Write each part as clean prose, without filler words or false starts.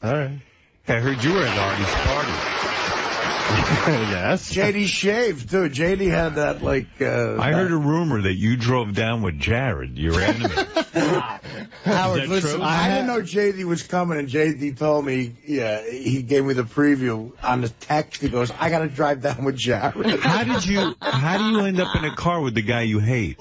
All right. I heard you were at Artie's party. Yes. JD shaved, too. JD had that, like... I heard a rumor that you drove down with Jared, your enemy. Howard, listen, I didn't know JD was coming, and JD told me, yeah, he gave me the preview on the text. He goes, I got to drive down with Jared. How do you end up in a car with the guy you hate?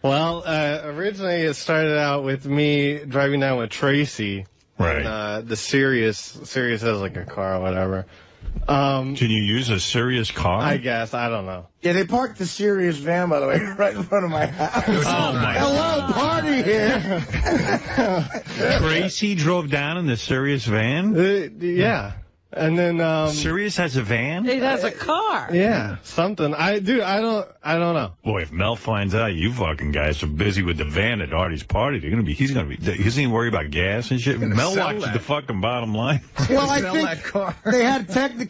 Well, originally it started out with me driving down with Tracy. Right. And, the Sirius has like a car or whatever. Can you use a Sirius car? I guess. I don't know. Yeah, they parked the Sirius van, by the way, right in front of my house. Oh, my Hello, party here. Tracy drove down in the Sirius van? Yeah. And then Sirius has a van? It has a car. Yeah, something. I don't know. Boy, if Mel finds out you fucking guys are busy with the van at Artie's party, he's gonna worry about gas and shit. Mel watches the fucking bottom line. Well, I think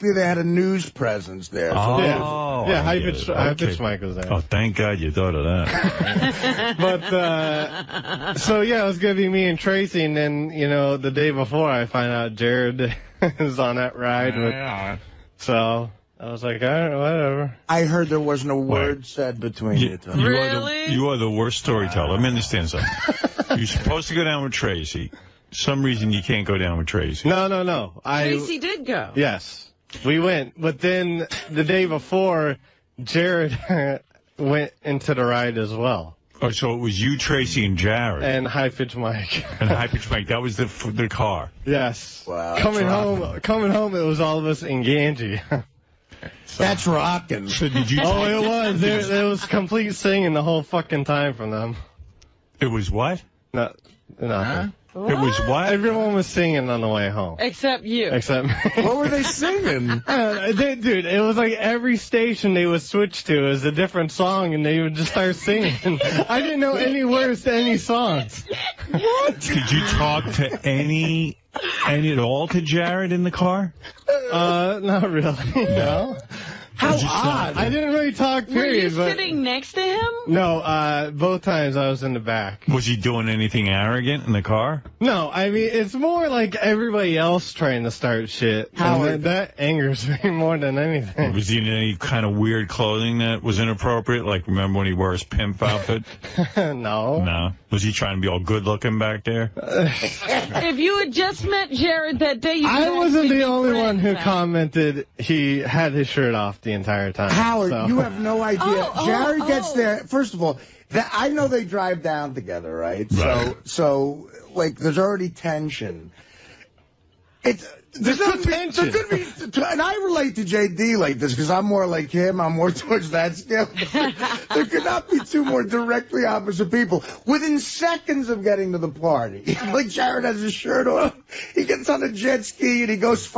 they had a news presence there. So Yeah, 𝗦𝗵cie𝘄𝗿𝗱 was there. Oh, thank God you thought of that. But so yeah, it was gonna be me and Tracy, and then the day before I find out Jared is on that ride so I was like, all right, whatever. I heard there wasn't a word said between you two. Really? You are the worst storyteller. Let me understand something. You're supposed to go down with Tracy. Some reason you can't go down with Tracy. No. Tracy did go. Yes, we went. But then the day before, Jared went into the ride as well. Oh, so it was you, Tracy, and Jared. And 𝗦𝗵cie Mike. And 𝗦𝗵cie Mike. That was the car. Yes. Wow. Coming home, it was all of us in Gange. That's rocking. So did you? Oh, it was. There was complete singing the whole fucking time from them. It was what? Nothing. It was what? Everyone was singing on the way home. Except you. Except me. What were they singing? Dude, it was like every station they would switch to is a different song, and they would just start singing. I didn't know any words to any songs. What? Did you talk to any at all to Jared in the car? Not really. No. How odd. I didn't really talk, period. Were you sitting next to him? No, both times I was in the back. Was he doing anything arrogant in the car? No, I mean, it's more like everybody else trying to start shit. And that angers me more than anything. Was he in any kind of weird clothing that was inappropriate? Like, remember when he wore his pimp outfit? No. No. Was he trying to be all good looking back there? If you had just met Jared that day, I wasn't the only one who commented he had his shirt off the entire time. Howard, you have no idea. Jared gets there. First of all, I know they drive down together, right? So like, there's already tension. There's no tension. There could be, and I relate to JD like this because I'm more like him. I'm more towards that scale. There could not be two more directly opposite people within seconds of getting to the party. Like, Jared has his shirt on. He gets on a jet ski and he goes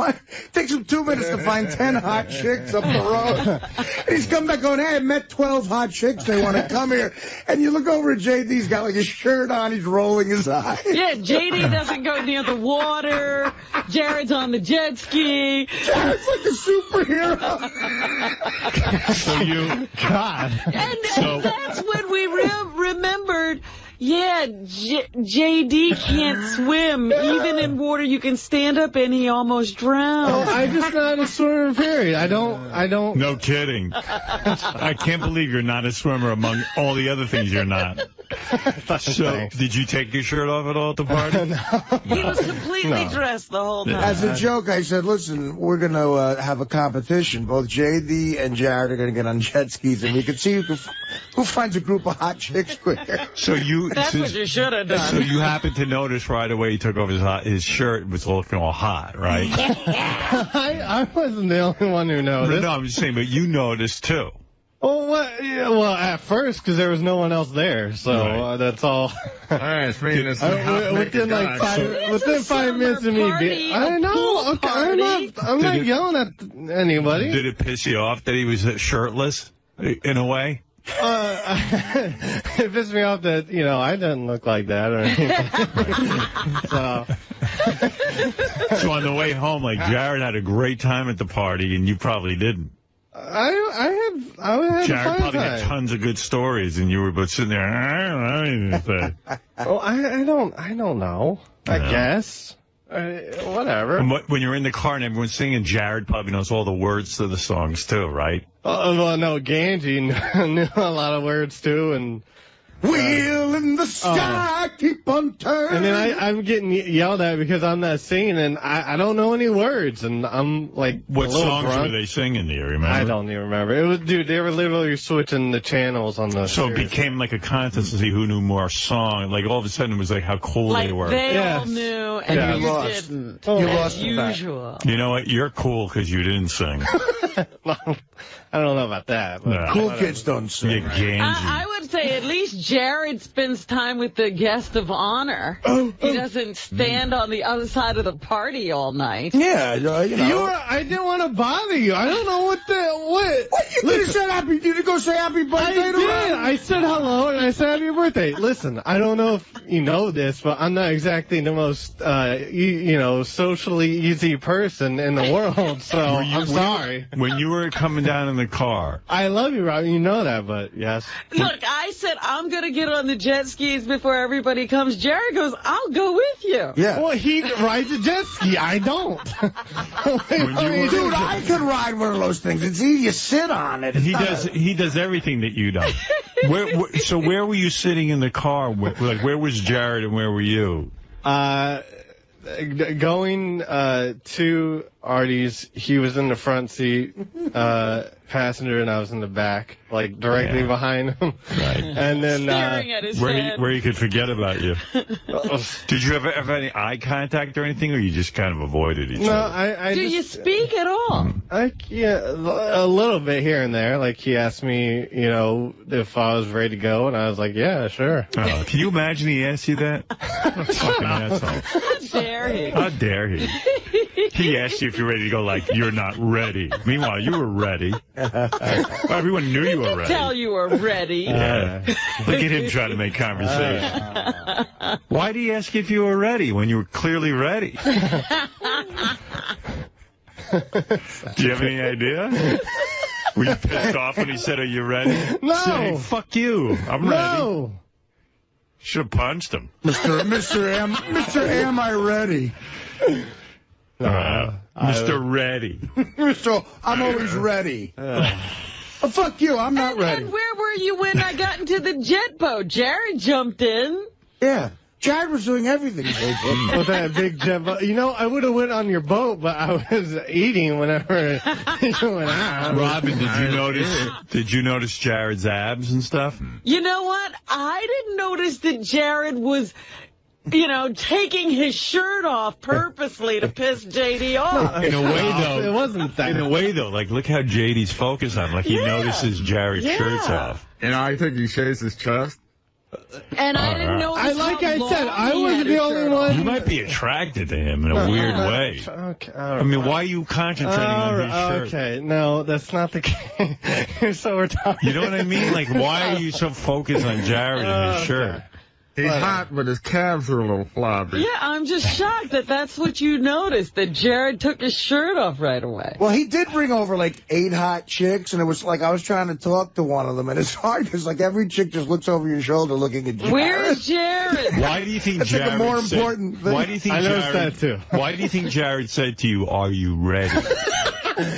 takes him 2 minutes to find 10 hot chicks up the road. And he's come back going, hey, I met 12 hot chicks. They want to come here. And you look over at JD. He's got like his shirt on. He's rolling his eyes. Yeah, JD doesn't go near the water. Jared's on the jet ski. Jared's like a superhero. And that's when we remembered, yeah, JD can't swim. Even in water you can stand up and he almost drowned. Oh, I'm just not a swimmer, period. I don't. No kidding. I can't believe you're not a swimmer among all the other things you're not. So, did you take your shirt off at all at the party? No. He was completely dressed the whole time. As a joke, I said, listen, we're going to have a competition. Both JD and Jared are going to get on jet skis, and we can see who finds a group of hot chicks quicker. That's what you should have done. So you happened to notice right away he took off his shirt was looking all hot, right? I wasn't the only one who noticed. No, I'm just saying, but you noticed too. Oh, what? Yeah, well, at first, because there was no one else there, so that's all. All right, within 5 minutes of me being, I know. Okay, I'm not yelling at anybody. Did it piss you off that he was shirtless in a way? It pissed me off that I didn't look like that or anything. So on the way home, like, Jared had a great time at the party, and you probably didn't. I had Jared a fun probably time. had tons of good stories, and you were both sitting there. I don't know anything. Well, I don't know. I guess. Whatever. And when you're in the car and everyone's singing, Jared probably knows all the words to the songs too, right? Well, no, Ganji knew a lot of words too, and wheel in the sky, keep on turning. And then I'm getting yelled at because I'm not singing, and I don't know any words, and I'm like, what a little songs drunk. were they singing? Do you remember? I don't even remember. It was, dude, they were literally switching the channels on the. So it became like a contest to see who knew more song. Like all of a sudden it was like how cool Like they were. they Yes. all knew, and you you lost. didn't. You As lost the bet. usual. You know what? You're cool because you didn't sing. I don't know about that. But No. Cool kids don't sing. You Ganji. I would say at least Jared spends time with the guest of honor. He doesn't stand on the other side of the party all night. Yeah, you know. I didn't want to bother you. I don't know what. What you could have said happy? Did you go say happy birthday I to did. her? I said hello and I said happy birthday. Listen, I don't know if you know this, but I'm not exactly the most, socially easy person in the world. So I'm sorry. When you were coming down in the car, I love you, Rob. You know that, but yes. Look, I said I'm going to get on the jet skis before everybody comes. Jared goes, I'll go with you. Yeah. Well, he rides a jet ski. I don't. Dude, I could ride one of those things. It's easy to sit on it. he does everything that you don't. So where were you sitting in the car? Where was Jared and where were you? Going to Artie's, he was in the front seat, passenger, and I was in the back, like directly behind him. Right. And then Staring at his head. where he could forget about you. Did you ever have any eye contact or anything, or you just kind of avoided each no, other? I Do you speak at all? a little bit here and there. Like he asked me, if I was ready to go, and I was like, yeah, sure. Oh, can you imagine he asked you that? Fucking asshole. How dare he? How dare he? He asked you if you're ready to go, like, you're not ready. Meanwhile, you were ready. Everyone knew you were ready. Tell you were ready. Yeah. Look at him trying to make conversation. Why did he ask you if you were ready when you were clearly ready? Do you have any idea? Were you pissed off when he said, are you ready? No. Say, fuck you. I'm ready. No. Should have punched him. Mr. Am I ready? Mr. Ready. Mr. I'm always ready. Fuck you, I'm not ready. And where were you when I got into the jet boat? Jared jumped in. Yeah. Jared was doing everything. With that big jet boat. I would have went on your boat, but I was eating whenever you went out. Robin, did you notice Jared's abs and stuff? You know what? I didn't notice that Jared was, taking his shirt off purposely to piss JD off. In a way, though. It wasn't that. In a way, though, like, look how JD's focused on him. Like, he notices Jared's shirt's off. I think he shaves his chest. And I didn't know. I said, I was the only one. You might be attracted to him in a weird way. Okay. I mean, why are you concentrating on his shirt? Okay, no, that's not the case. You're so retarded. You know what I mean? Like, why are you so focused on Jared and his shirt? He's hot, but his calves are a little floppy. Yeah, I'm just shocked that that's what you noticed, that Jared took his shirt off right away. Well, he did bring over like 8 hot chicks, and it was like I was trying to talk to one of them, and it's hard because like every chick just looks over your shoulder looking at Jared. Where's Jared? Why do you think That's Jared like a more said, important thing. Why do you think I noticed Jared, that too. Why do you think Jared said to you, are you ready?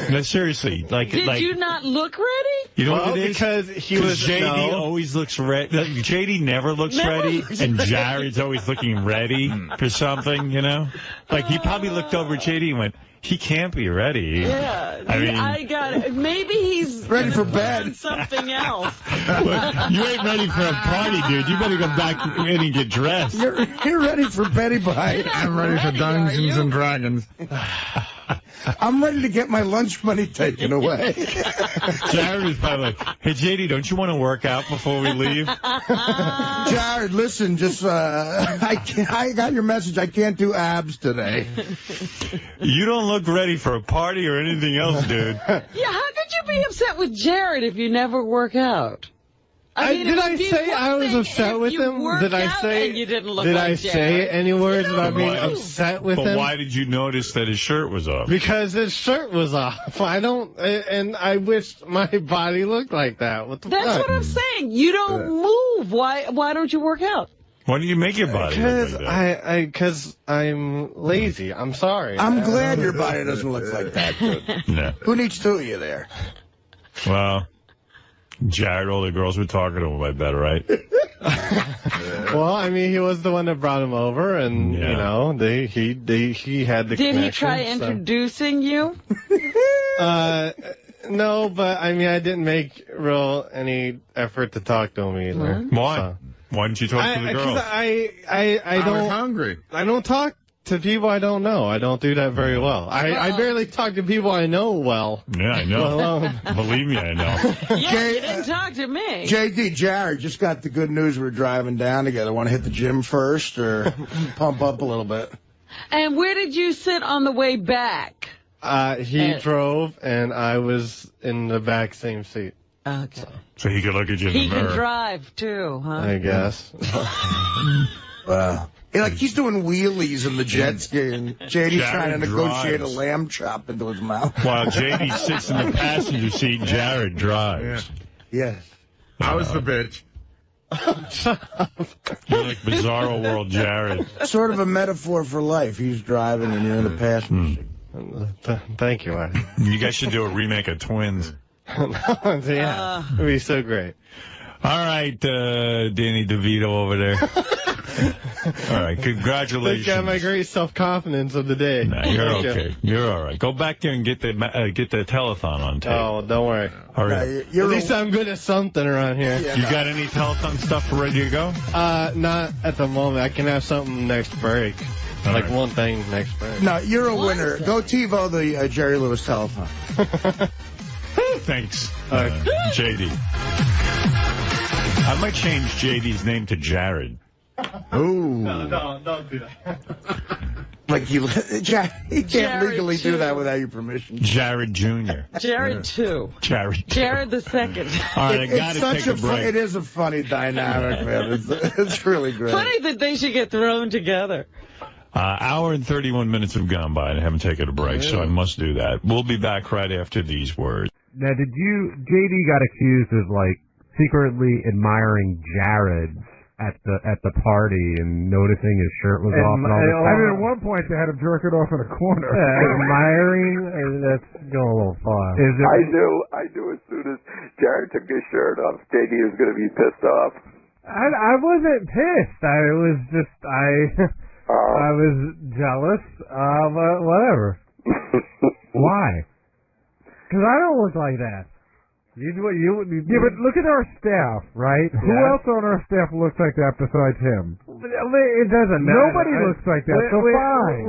No, seriously. Did you not look ready? You know what it is? Because he was JD always looks ready. JD never looks ready, and Jared's always looking ready for something, Like, he probably looked over at JD and went, he can't be ready. Yeah. I mean, I got it. Maybe he's ready for bed. Something else. Look, you ain't ready for a party, dude. You better go back in and get dressed. You're ready for Betty Bye. I'm ready for Dungeons and Dragons. I'm ready to get my lunch money taken away. Jared is probably like, hey, JD, don't you want to work out before we leave? Jared, listen, just, I got your message. I can't do abs today. You don't look ready for a party or anything else, dude. Yeah, how could you be upset with Jared if you never work out? Did I say I was upset with him? Did I say? You didn't look did like I say any words about being Why? upset with him? But why did you notice that his shirt was off? Because his shirt was off. And I wished my body looked like that. What the fuck? That's what I'm saying. You don't move. Why don't you work out? Why do you make your body look like that? Because I'm lazy. I'm sorry. I'm glad your body doesn't look like that, dude. No. Who needs two of you there? Well, Jared, all the girls were talking to him, I bet, right? Well, I mean, he was the one that brought him over, and you know, he had the. Did he try introducing you? No, but I mean, I didn't make any effort to talk to him either. Why? So. Why didn't you talk to the girls? Because I don't. was hungry. I don't talk to people I don't know. I don't do that very well. I barely talk to people I know well. Yeah, I know. Well, Believe me, I know. Yeah, you didn't talk to me. JD, Jared, just got the good news. We're driving down together. Want to hit the gym first or pump up a little bit? And where did you sit on the way back? He drove, and I was in the back same seat. Okay. So he could look at you in the He mirror. can drive, too, huh? I guess. Wow. Like he's doing wheelies in the jet ski, and JD's trying to negotiate a lamb chop into his mouth. While JD sits in the passenger seat, Jared drives. Yes. I was the bitch. You're like Bizarro World Jared. Sort of a metaphor for life. He's driving and you're in the passenger seat. Thank you, Artie. You guys should do a remake of Twins. Yeah, it'd be so great. All right, Danny DeVito over there. All right, congratulations. Got my great self-confidence of the day. Nah, you're okay. You're all right. Go back there and get the telethon on tape. Oh, don't worry. All right. At least I'm good at something around here. You got any telethon stuff ready to go? Not at the moment. I can have something next break. Like one thing next break. No, you're a winner. Go TiVo the Jerry Lewis telephone. Thanks, JD. I might change JD's name to Jared. Ooh. No, don't do that. Like he can't Jared legally too. do that without your permission. Jared Jr. Jared, too. Jared. Jared the second. All right, I got to take a break. It is a funny dynamic, man. It's really great. Funny that they should get thrown together. Hour and 31 minutes have gone by and I haven't taken a break, so I must do that. We'll be back right after these words. Now, JD got accused of, like, secretly admiring Jared at the party and noticing his shirt was off and all this. I mean, at one point they had him jerking off in a corner. Admiring? That's going a little far. Is it? I knew as soon as Jared took his shirt off, JD was going to be pissed off. I wasn't pissed. I was just, I was jealous. But whatever. Why? Because I don't look like that. Yeah, but look at our staff, right? Yeah. Who else on our staff looks like that besides him? It doesn't matter. Nobody looks like that. So fine.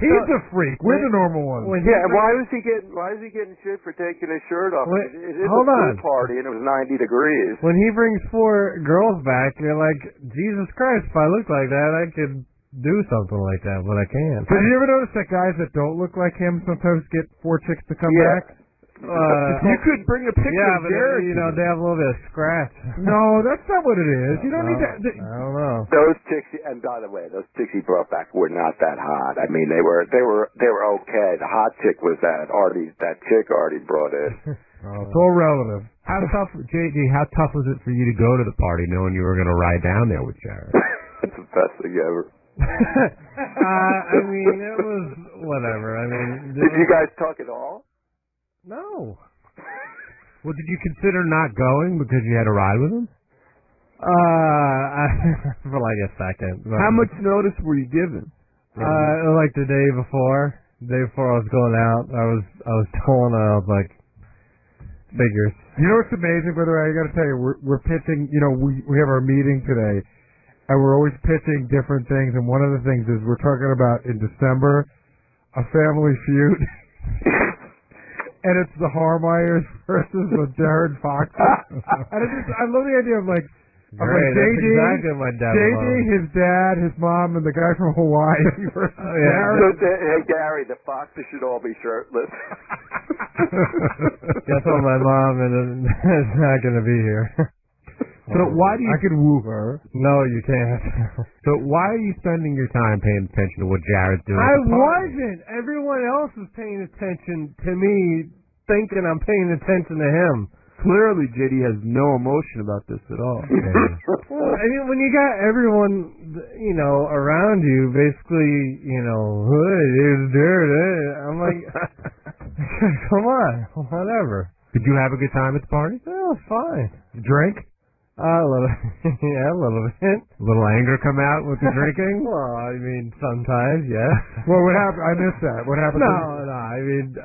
He's a freak. We're the normal ones. Why is he getting shit for taking his shirt off? It is a pool party and it was 90 degrees. When he brings 4 girls back, you're like, Jesus Christ! If I looked like that, I could do something like that, but I can't. Did you ever notice that guys that don't look like him sometimes get 4 chicks to come back? You could bring a picture of Jared. They have a little bit of scratch. No, that's not what it is. You don't need that. I don't know. Those chicks, and by the way, those chicks he brought back were not that hot. I mean, they were okay. The hot chick was that chick Artie brought in. It's all relative. How tough was it for you to go to the party knowing you were going to ride down there with Jared? It's the best thing ever. I mean, it was whatever. I mean, did you guys talk at all? No. Well, did you consider not going because you had a ride with him? For like a second. How much notice were you given? Like the day before. The day before I was going out, I was telling her, I was like, figures. You know what's amazing, by the way? I got to tell you, we're pitching. We have our meeting today, and we're always pitching different things. And one of the things is we're talking about in December a Family Feud. And it's the Harmeyers versus the Jared Fox. And I love the idea of like JD, exactly my dad his dad, his mom, and the guy from Hawaii versus Jared. So, hey, Gary, the Foxes should all be shirtless. Guess what, my mom is not going to be here. So why do you... I could woo her. No, you can't. So why are you spending your time paying attention to what Jared's doing? I wasn't. Everyone else was paying attention to me, thinking I'm paying attention to him. Clearly, JD has no emotion about this at all. Well, I mean, when you got everyone, around you, basically, hey, there's dirt. I'm like, come on, whatever. Did you have a good time at the party? It was fine. Drink? A little, yeah, a little bit. A little anger come out with the drinking? Well, I mean, sometimes, yes. Well, what happened? I missed that. What happened? No, I mean,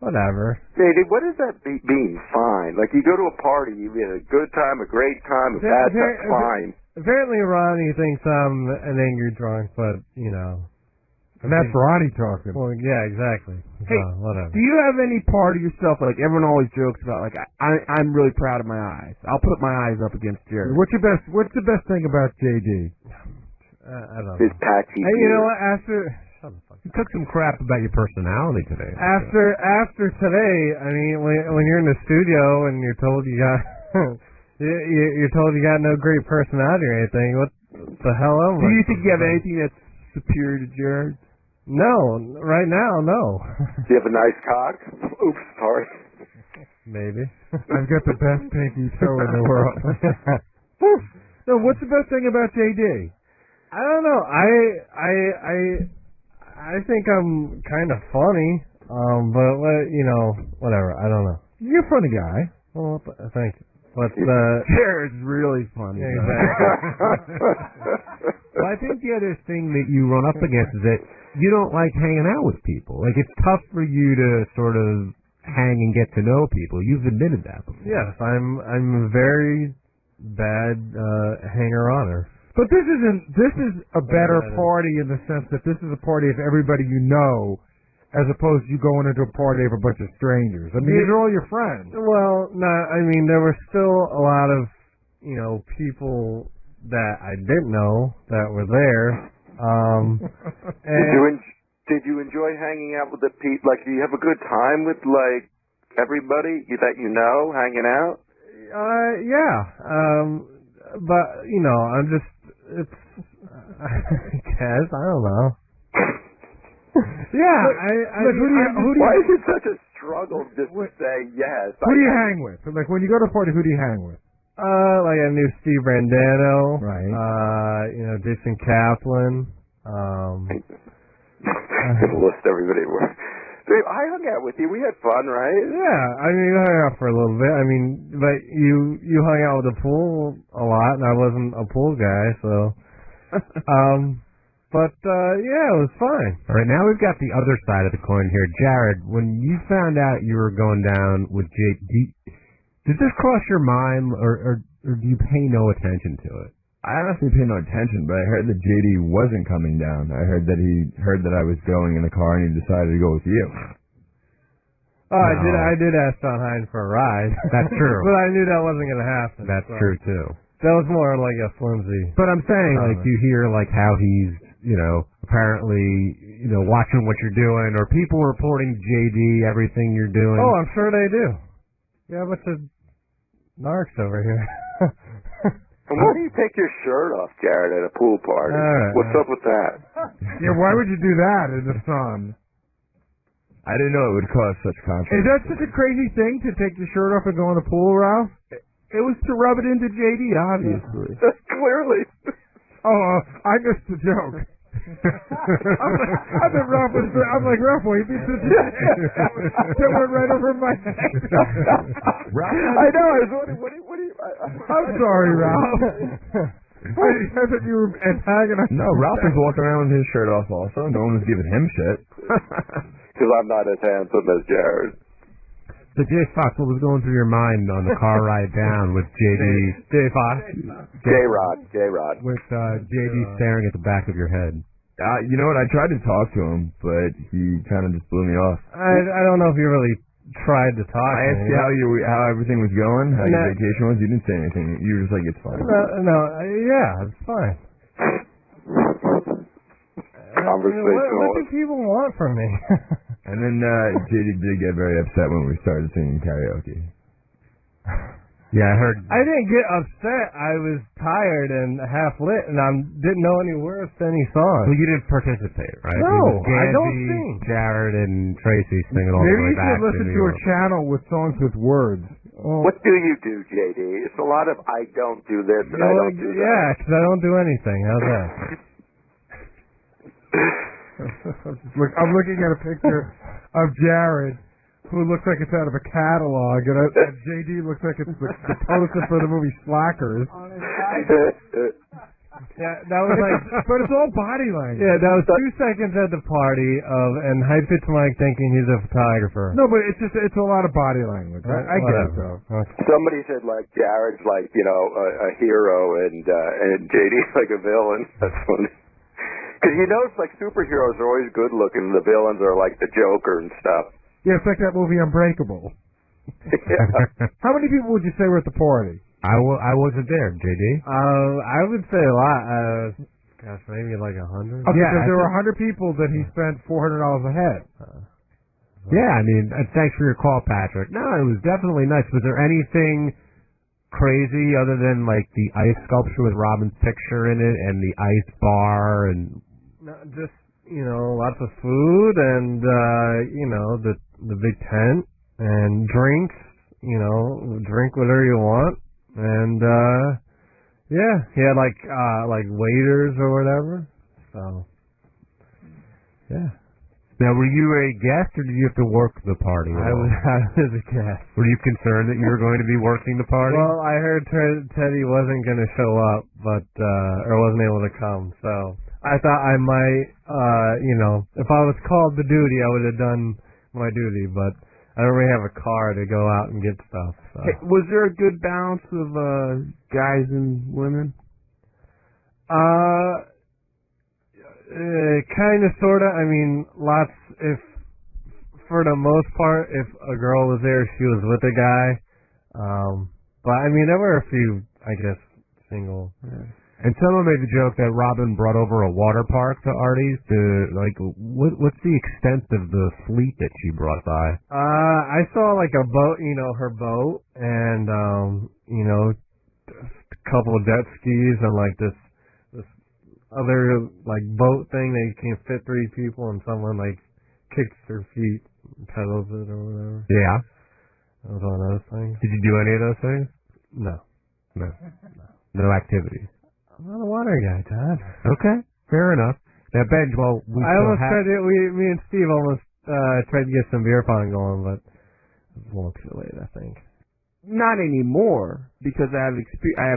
whatever. JD, what does that mean, fine? Like, you go to a party, you had a good time, a great time, a bad time, fine. Apparently Ronnie thinks I'm an angry drunk, but, And that's Ronnie talking. Well, yeah, exactly. Hey, whatever. do you have any part of yourself, like everyone always jokes about, like, I'm really proud of my eyes. I'll put my eyes up against Jared. What's the best thing about JD? I don't know. His patchy. Hey, you know what? After... You took some crap about your personality today. After today, I mean, when you're in the studio and you're told you got you're told you got no great personality or anything, what the hell am I? Do you think you have anything that's superior to Jared? No, right now, no. Do you have a nice cock? Oops, sorry. Maybe. I've got the best pinky toe in the world. No, what's the best thing about JD? I don't know. I think I'm kind of funny, but whatever. I don't know. You're a funny guy. Well, thank you. But Jared's really funny. Yeah, exactly. Well, I think the other thing that you run up against is that you don't like hanging out with people. Like, it's tough for you to sort of hang and get to know people. You've admitted that before. Yes, I'm a very bad hanger-oner. But this is a better party in the sense that this is a party of everybody you know, as opposed to you going into a party of a bunch of strangers. I mean, these are all your friends. Well, no, I mean, there were still a lot of, people that I didn't know that were there. Did you enjoy hanging out with the people? Like, do you have a good time with, like, everybody that you know hanging out? Yeah. But, I'm just, I guess, I don't know. Yeah, why is it such a struggle just to say yes? Who do you hang with? Like, when you go to a party, who do you hang with? Like I knew Steve Randano. Right. Jason Kaplan. List everybody. Dave, I hung out with you. We had fun, right? Yeah, I mean, we hung out for a little bit. I mean, but you hung out with the pool a lot, and I wasn't a pool guy, so. Yeah, it was fine. All right, now we've got the other side of the coin here. Jared, when you found out you were going down with Jake, did this cross your mind, or do you pay no attention to it? I honestly paid no attention, but I heard that JD wasn't coming down. I heard that he heard that I was going in the car and he decided to go with you. Oh, no. I did ask John Hines for a ride. That's true. But I knew that wasn't going to happen. That's true, too. That was more like a flimsy. But I'm saying, you hear, how he's, apparently, watching what you're doing, or people reporting JD everything you're doing. Oh, I'm sure they do. Yeah, but the narcs over here. And why do you take your shirt off, Jared, at a pool party? What's up with that? Yeah, why would you do that in the sun? I didn't know it would cause such conflict. Is that such a crazy thing to take your shirt off and go in the pool, Ralph? It was to rub it into JD, obviously. Clearly. Oh, I missed the joke. I thought Ralph was. I'm like, Ralph, wait, beat the joke. That went right over my head. I know. I was wondering, what do you? I'm sorry, Ralph. I thought you were antagonizing. No, Ralph was walking around with his shirt off also. No one was giving him shit. Because I'm not as handsome as Jared. So, Jay Fox, what was going through your mind on the car ride down with JD? Jay Fox? J-Rod. With JD staring at the back of your head. You know what? I tried to talk to him, but he kind of just blew me off. I don't know if you really tried to talk. I asked you how everything was going, how your vacation was. You didn't say anything. You were just like, it's fine. Yeah, it's fine. What do people want from me? And then JD did get very upset when we started singing karaoke. Yeah, I heard. I didn't get upset. I was tired and half lit, and I didn't know any words to any songs. Well, you didn't participate, right? No, Gansey, I don't sing. Jared and Tracy singing all the way Maybe you back should listen to to her channel with songs with words. What do you do, JD? It's a lot of I don't do this and I don't do that. Yeah, because I don't do anything. How's that? Look, I'm looking at a picture of Jared, who looks like it's out of a catalog, and JD looks like it's the poster for the movie Slackers. Yeah, that was like, but it's all body language. yeah, that was 2 seconds at the party and high-pitched Mike thinking he's a photographer. No, but it's a lot of body language. I get it though. Somebody said like Jared's like a hero and JD's like a villain. That's funny. Because it's like superheroes are always good looking. The villains are like the Joker and stuff. Yeah, it's like that movie Unbreakable. Yeah. How many people would you say were at the party? I wasn't there, JD. I would say a lot. Gosh, maybe like 100. Because there were 100 people that he spent $400 a head. Yeah, I mean, thanks for your call, Patrick. No, it was definitely nice. Was there anything crazy other than like the ice sculpture with Robin's picture in it and the ice bar and? No, just lots of food and the big tent and drinks. Drink whatever you want. And yeah, he had like waiters or whatever. So yeah. Now, were you a guest or did you have to work the party? I was a guest. Were you concerned that you were going to be working the party? Well, I heard Teddy wasn't going to show up, but or wasn't able to come. So I thought I might, if I was called to duty, I would have done my duty. But I don't really have a car to go out and get stuff. So. Hey, was there a good balance of guys and women? Kind of, sort of. I mean, lots. If for the most part, if a girl was there, she was with a guy. But I mean, there were a few, I guess, single. Yeah. And someone made the joke that Robin brought over a water park to Artie's. What's the extent of the fleet that she brought by? I saw like a boat, her boat, and a couple of jet skis and like this other like boat thing that you can fit 3 people, and someone like kicks their feet, and pedals it or whatever. Yeah, that was one of those things. Did you do any of those things? No activities. I'm not a water guy, Todd. Okay, fair enough. Now, Benj, I almost tried to. Me and Steve almost tried to get some beer pong going, but it was a little too late, I think. Not anymore, because I have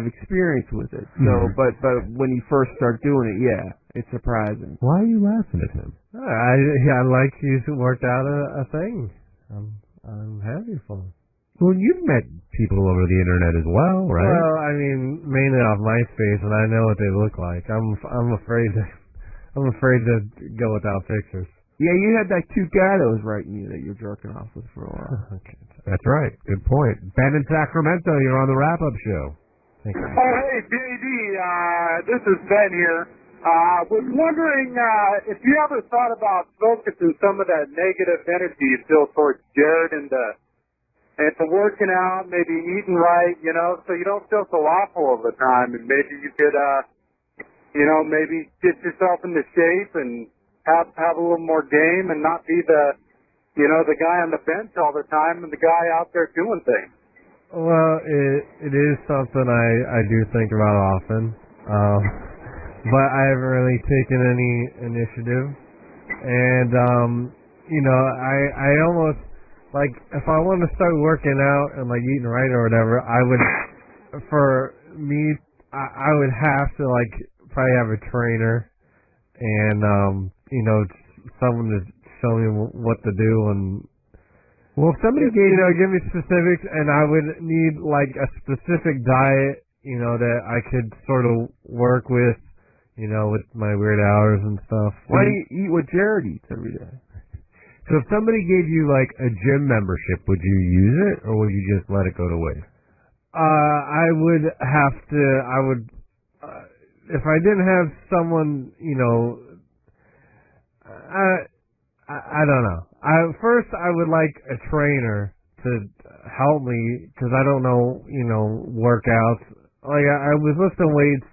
experience with it. So, but when you first start doing it, yeah, it's surprising. Why are you laughing at him? I like he's worked out a thing. I'm happy for him. Well, you've met people over the internet as well, right? Well, I mean, mainly off MySpace, and I know what they look like. I'm afraid to go without pictures. Yeah, you had that cute guy that was writing you that you're jerking off with for a while. Okay. That's right. Good point. Ben in Sacramento, you're on the wrap-up show. Thank you. Oh, hey, JD, this is Ben here. Was wondering if you ever thought about focusing some of that negative energy you feel towards Jared and working out, maybe eating right, so you don't feel so awful all the time, and maybe you could, maybe get yourself into shape and have a little more game and not be the guy on the bench all the time and the guy out there doing things. Well, it is something I do think about often, but I haven't really taken any initiative. And I almost like if I want to start working out and like eating right or whatever, I would have to like probably have a trainer and someone to show me what to do. And well, if somebody give me specifics, and I would need like a specific diet, that I could sort of work with, with my weird hours and stuff. Why do you eat what Jared eats every day? So if somebody gave you like a gym membership, would you use it or would you just let it go to waste? I would have to. If I didn't have someone, I don't know. First, I would like a trainer to help me because I don't know, workouts. Like I was lifting weights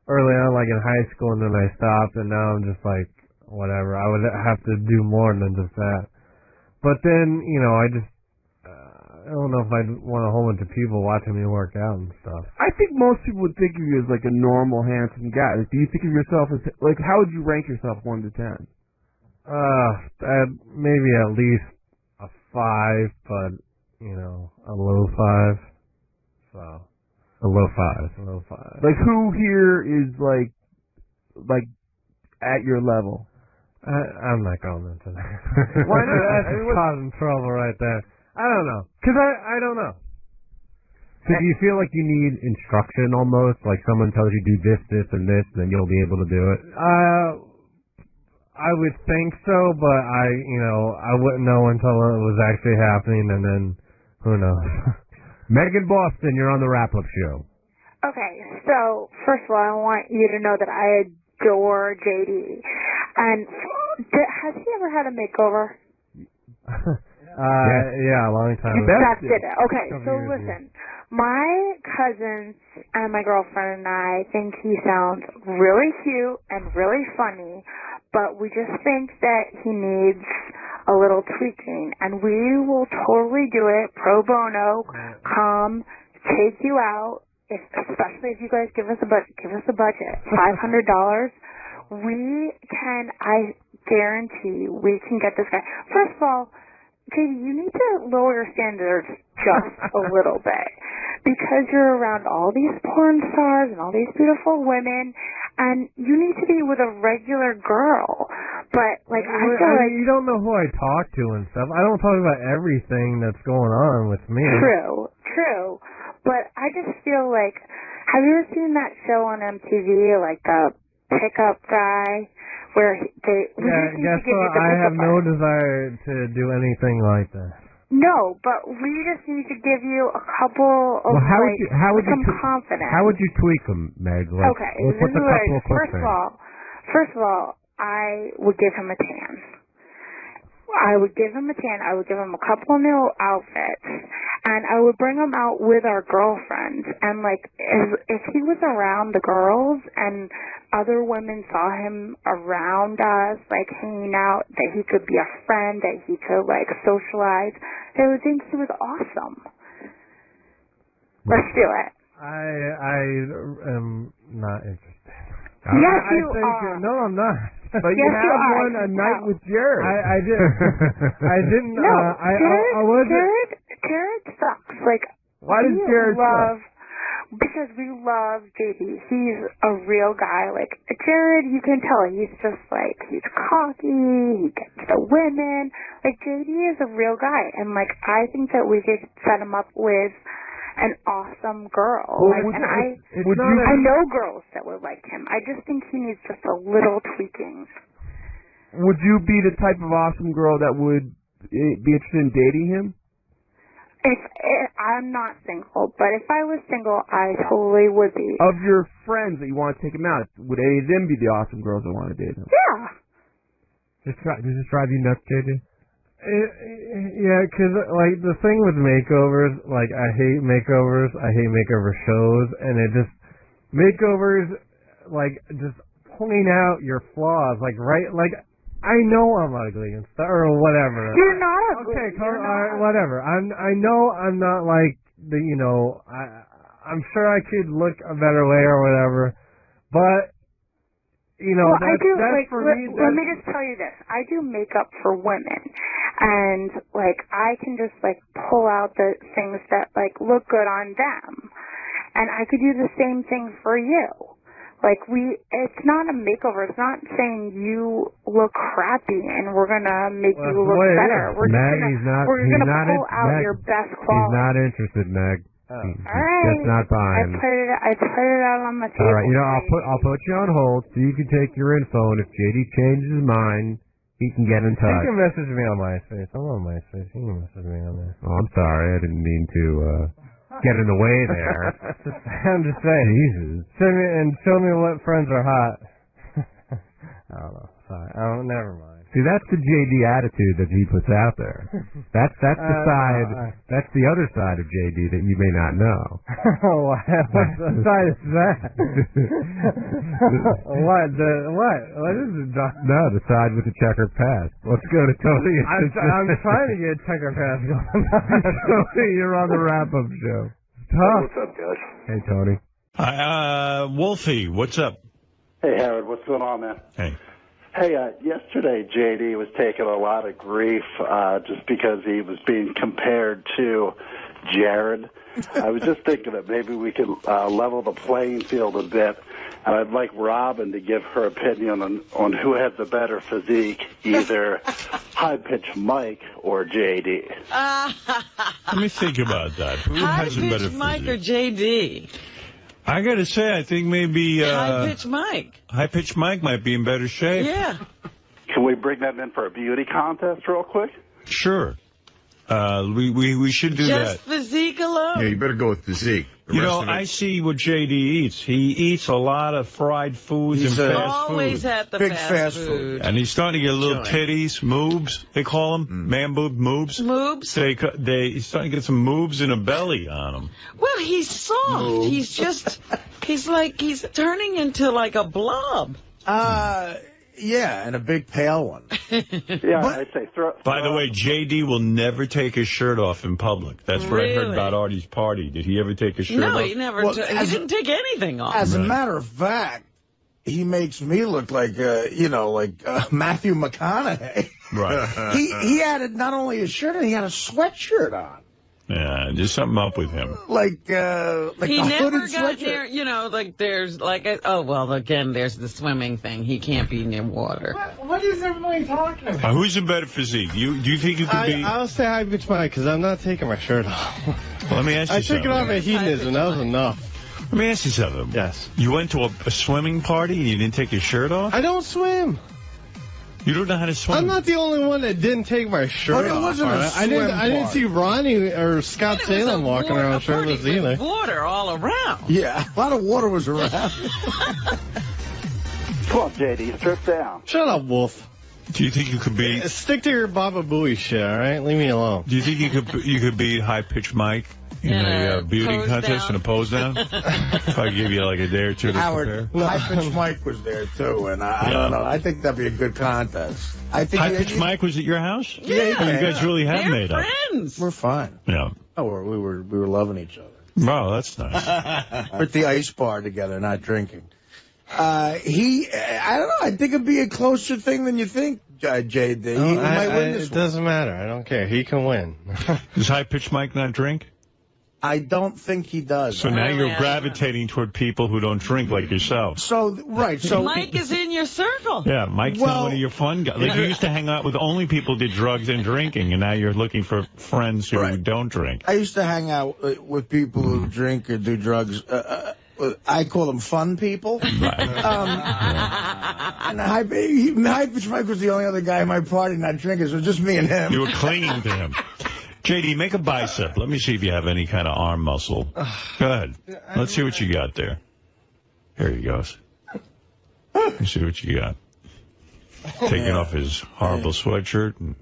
early on, like in high school, and then I stopped, and now I'm just like, whatever. I would have to do more than just that. But then, I don't know if I'd want a whole bunch of people watching me work out and stuff. I think most people would think of you as like a normal, handsome guy. Like, do you think of yourself as like? How would you rank yourself 1 to 10? Maybe at least a 5, but a low 5. So a low 5. Like, who here is like at your level? I'm not going into that. Why not? That's causing trouble right there. I don't know. Because I don't know. So do you feel like you need instruction almost? Like someone tells you do this, this, and this, and then you'll be able to do it? I would think so, but I wouldn't know until it was actually happening, and then who knows? Megan Boston, you're on the Wrap-Up Show. Okay, so first of all, I want you to know that I adore JD. And has he ever had a makeover? Yeah, a long time ago. That's it. Okay, so listen. My cousins and my girlfriend and I think he sounds really cute and really funny, but we just think that he needs a little tweaking, and we will totally do it pro bono. Come, take you out, especially if you guys give us a budget. $500. I guarantee we can get this guy. First of all, JD, you need to lower your standards just a little bit, because you're around all these porn stars and all these beautiful women, and you need to be with a regular girl. But I feel like you don't know who I talk to and stuff. I don't talk about everything that's going on with me. True. But I just feel like, have you ever seen that show on MTV, like the Pickup Guy, where guess what? I have no desire to do anything like that. No, but we just need to give you a couple of some confidence. How would you tweak them, Meg? Okay, what's a couple of quick things? First of all, I would give him a tan. I would give him a couple of new outfits, and I would bring him out with our girlfriends. And if he was around the girls and other women saw him around us, hanging out, that he could be a friend, that he could socialize, they would think he was awesome. Let's do it. I am not interested. Yes, you are. No, I'm not. But you have one a night with Jared. I did. I didn't. No, I wasn't. Jared sucks. Why does Jared suck? Because we love JD. He's a real guy. Jared, you can tell he's just he's cocky. He gets the women. JD is a real guy, and I think that we could set him up with an awesome girl. I know girls that would like him. I just think he needs just a little tweaking. Would you be the type of awesome girl that would be interested in dating him? I'm not single, but if I was single, I totally would be. Of your friends that you want to take him out, would any of them be the awesome girls that want to date him? Yeah. Does this drive you nuts, JJ? Yeah, because the thing with makeovers, I hate makeovers. I hate makeover shows, and makeovers, just point out your flaws, I know I'm ugly and stuff, or whatever. You're not ugly. Okay, whatever. I know I'm not I'm sure I could look a better way or whatever, but. That's for me. Let me just tell you this. I do makeup for women, and I can just pull out the things that look good on them, and I could do the same thing for you. It's not a makeover. It's not saying you look crappy and we're gonna make you look better. We're gonna pull out your best quality. He's not interested, Meg. All right. That's not fine. I put it out on the table. All right, I'll put you on hold so you can take your info, and if JD changes his mind, he can get in touch. You can message me on MySpace. I'm on MySpace. You can message me on there. Oh, I'm sorry. I didn't mean to get in the way there. I'm just saying. Jesus. Show me what friends are hot. I don't know. Sorry. Oh, never mind. See, that's the JD attitude that he puts out there. That's the side. That's the other side of JD that you may not know. What side is that? What is it? No, the side with the checkered past. Let's go to Tony. I'm trying to get checkered past going on. Tony, you're on the wrap-up show. Hey, what's up, guys? Hey, Tony. Hi, Wolfie, what's up? Hey, Howard, what's going on, man? Hey. Hey, yesterday JD was taking a lot of grief just because he was being compared to Jared. I was just thinking that maybe we could level the playing field a bit, and I'd like Robin to give her opinion on who has the better physique, either High-Pitched Mike or JD. Let me think about that. Who has a better High-Pitched Mike physique? or JD? I got to say, I think maybe High-Pitched Mike. High-Pitched Mike might be in better shape. Yeah. Can we bring that in for a beauty contest real quick? Sure. We should do that. Just physique alone? Yeah, you better go with physique. You know, I see what JD eats. He eats a lot of fried foods and fast food. Always at the fast food. And he's starting to get little titties, moobs, they call them. Man boob, moobs. Moobs? He's starting to get some moobs and a belly on him. Well, he's soft. Moobs. He's just, he's turning into like a blob. Yeah, and a big pale one. Yeah, I'd say throw. By the way, JD will never take his shirt off in public. That's what I heard Really? about Artie's party. Did he ever take his shirt off? No, he never. Well, he didn't take anything off. As a matter of fact, he makes me look like, Matthew McConaughey. Right. He had not only a shirt on, he had a sweatshirt on. Yeah, there's something up with him. Like he a never hooded got sweatshirt. near, there's again, there's the swimming thing. He can't be near water. What is everybody talking about? Who's in better physique? Do you think you could be? I'll say High-Pitched Mike because I'm not taking my shirt off. Well, let me ask you I something. took it off at hedonism. That was enough. Let me ask you something. Yes. You went to a swimming party and you didn't take your shirt off? I don't swim. You don't know how to swim? I'm not the only one that didn't take my shirt But it off. wasn't a I didn't swim see Ronnie or Scott Salem walking around shirtless either. Water all around. Yeah, a lot of water was around. Come on, JD, strip down. Shut up, Wolf. Do you think you could beat? Stick to your Baba Booey shit, all right? Leave me alone. Do you think you could beat High-Pitched Mike in a beauty contest and a pose down? If I give you like a day or two to Howard, prepare. High-Pitched Mike was there too, and I don't know. I think that'd be a good contest. I think High-Pitched Mike was at your house? Yeah. Oh, you guys really have made up. Friends. We're fine. Yeah. Oh, we were loving each other. Wow, that's nice. We're at the ice bar together, not drinking. I don't know. I think it'd be a closer thing than you think, JD. He might win this it doesn't matter. I don't care. He can win. Does High-Pitched Mike not drink? I don't think he does. So now you're gravitating toward people who don't drink like yourself. So Mike is in your circle. Yeah, Mike's not one of your fun guys. Like you used to hang out with only people who did drugs and drinking, and now you're looking for friends who don't drink. I used to hang out with people who drink or do drugs. I call them fun people. Right. And High-Pitched Mike was the only other guy in my party not drinking, so just me and him. You were clinging to him. JD, make a bicep. Let me see if you have any kind of arm muscle. Go ahead. Let's see what you got there. Here he goes. Let's see what you got. Taking off his horrible sweatshirt. And,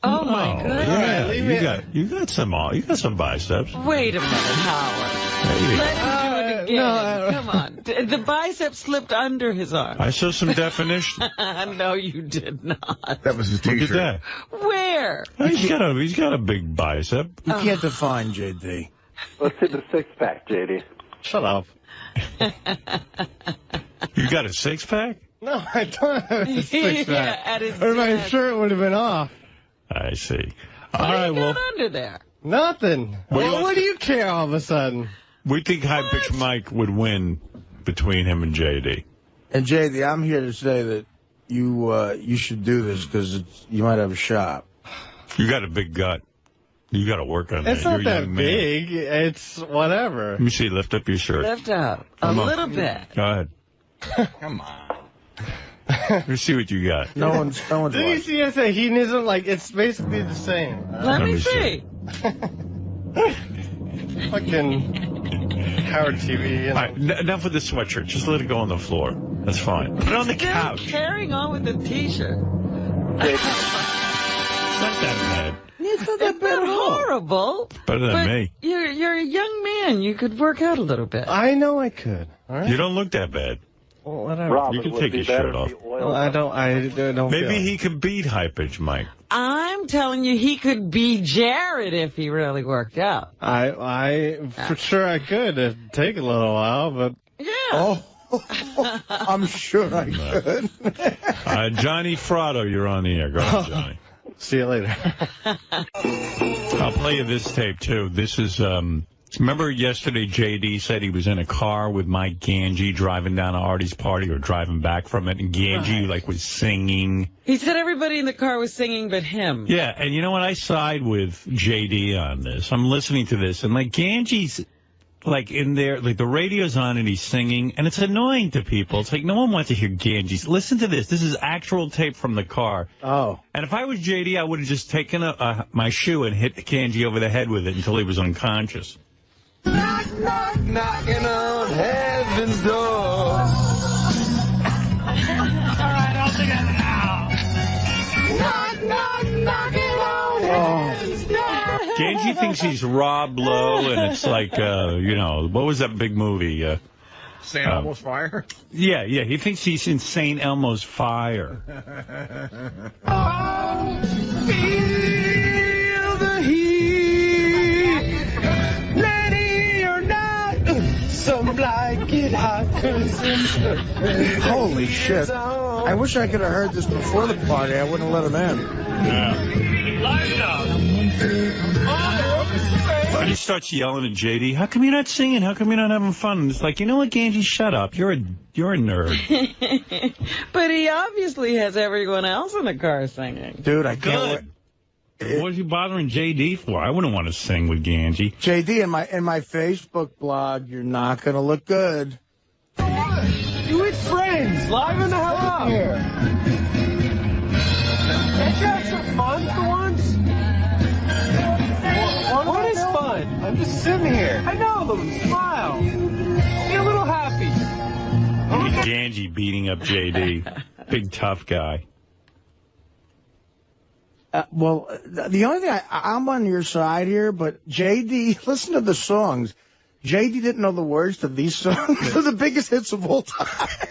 oh my goodness! Yeah, you got some biceps. Wait a minute, Howard. Let him do it again. Come on. The bicep slipped under his arm. I saw some definition. No, you did not. That was his Look T-shirt. at Where? that. He's got a big bicep. You can't define JD. Let's see the six-pack, JD. Shut up. You got a six-pack? No, I don't have a six-pack. Yeah, at his Or my desk. shirt would have been off. I see. What All do right, you well, got under there? Nothing. What do you care all of a sudden? we think High-Pitched Mike would win between him and JD. And JD, I'm here to say that you should do this because you might have a shot. You got a big gut. You got to work on that. It's not You're a that young man. big. It's whatever. Let me see. Lift up your shirt. Lift up. Come a on. little bit. Go ahead. Come on. Let me see what you got. No one's Did you watching. see us say hedonism? Like, it's basically the same. Let me see. Fucking Howard TV. You know. All right, enough with the sweatshirt. Just let it go on the floor. That's fine. Put it on the Still couch. carrying on with the T-shirt. Not that bad. It's not horrible. Better than me. You're a young man. You could work out a little bit. I know I could. All right. You don't look that bad. Well, whatever. You can take your shirt off. Well, I don't. Maybe he could beat High Pitch Mike. I'm telling you, he could be Jared if he really worked out. I for sure I could. It'd take a little while, but yeah. I'm sure I could. Johnny Frotto, you're on the air. Go ahead, Johnny. See you later. I'll play you this tape, too. This is, remember yesterday JD said he was in a car with Mike Gange driving down to Artie's party or driving back from it, and Gange, was singing. He said everybody in the car was singing but him. Yeah, and you know what? I side with JD on this. I'm listening to this, and, Gange's... in there, the radio's on and he's singing, and it's annoying to people. It's no one wants to hear Ganges. Listen to this. This is actual tape from the car. Oh. And if I was JD, I would have just taken my shoe and hit Gange over the head with it until he was unconscious. Knock, knock, knocking on heaven's door. All right, I'll sing it now. Knock, knock, knocking on heaven's door. Gange thinks he's Rob Lowe, and it's what was that big movie? St. Elmo's Fire? Yeah, he thinks he's in St. Elmo's Fire. Oh, feel the heat. Ready or not, some like it hot. Holy shit. I wish I could have heard this before the party. I wouldn't have let him in. Yeah. And he starts yelling at JD, how come you're not singing? How come you're not having fun? And it's you know what, Gange, shut up. You're a nerd. But he obviously has everyone else in the car singing. Dude, I can't wait. What are you bothering JD for? I wouldn't want to sing with Gange. JD, in my Facebook blog, you're not going to look good. You with friends, liven the hell up here. Can't you have some fun for once? What is fun? I'm just sitting here. I know, but smile. Be a little happy. Gange beating up JD. Big tough guy. Well, the only thing, I'm on your side here, but JD, listen to the songs. JD didn't know the words to these songs. They're the biggest hits of all time.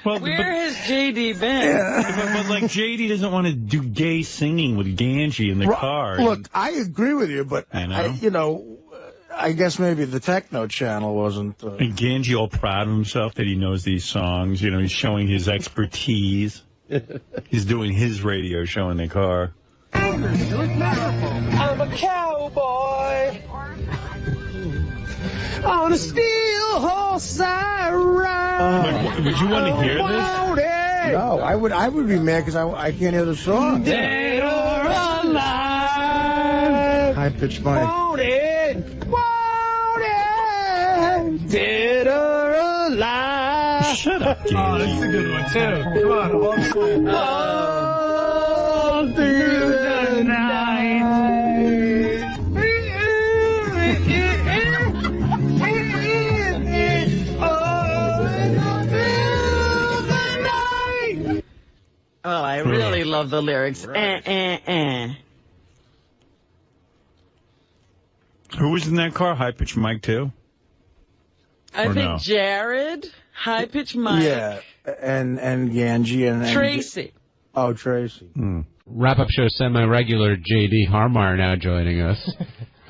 Well, where has JD been? Yeah. But JD doesn't want to do gay singing with Gange in the car. Look, I agree with you, but I guess maybe the techno channel wasn't. And Gange all proud of himself that he knows these songs. He's showing his expertise. He's doing his radio show in the car. I'm a cowboy on a steel horse I ride. Would you want to hear this? No, I would be mad because I can't hear the song. Dead or alive. High pitch Mike. Want it. Dead or alive. Shut up, Gange. Oh, that's a good one too. Come on. All through the night. Well, I really love the lyrics. Who was in that car? High Pitch Mike, too? I think Jared, High Pitch Mike. Yeah, and Gange and Tracy. Oh, Tracy. Wrap-up show semi-regular J.D. Harmeyer now joining us.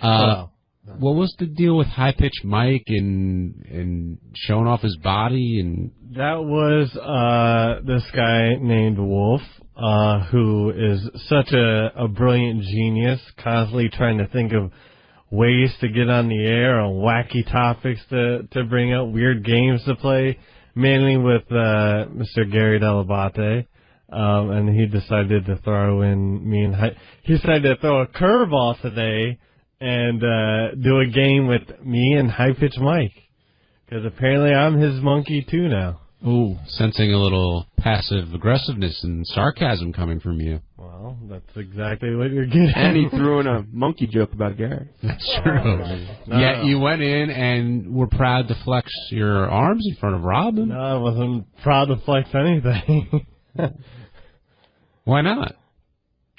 What was the deal with High Pitch Mike and showing off his body? And that was this guy named Wolf, who is such a brilliant genius, constantly trying to think of ways to get on the air, on wacky topics to bring up, weird games to play, mainly with Mr. Gary Delabate. And he decided to throw in he decided to throw a curveball today and do a game with me and High Pitch Mike. Because apparently I'm his monkey too now. Ooh, sensing a little passive aggressiveness and sarcasm coming from you. Well, that's exactly what you're getting. And he threw in a monkey joke about Gary. That's true. Yeah, you went in and were proud to flex your arms in front of Robin. No, I wasn't proud to flex anything. Why not?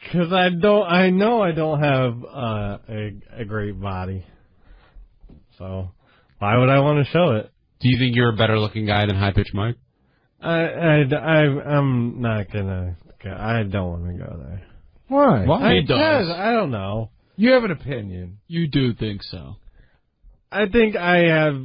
Because I know I don't have a great body. So why would I want to show it? Do you think you're a better looking guy than High Pitch Mike? I'm not gonna. I don't want to go there. Why? He does. I don't know. You have an opinion. You do think so. I think I have,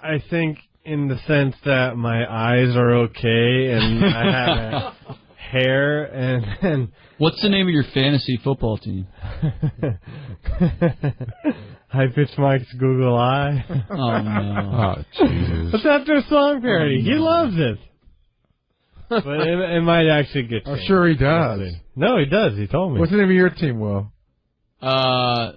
I think in the sense that my eyes are okay and I have hair and What's the name of your fantasy football team? High Pitch Mike's Google Eye. Oh, no. Oh, Jesus. It's after a song parody. He loves it. But it might actually get I'm changed. sure he does. No, he does. He told me. What's the name of your team, Will? Oh,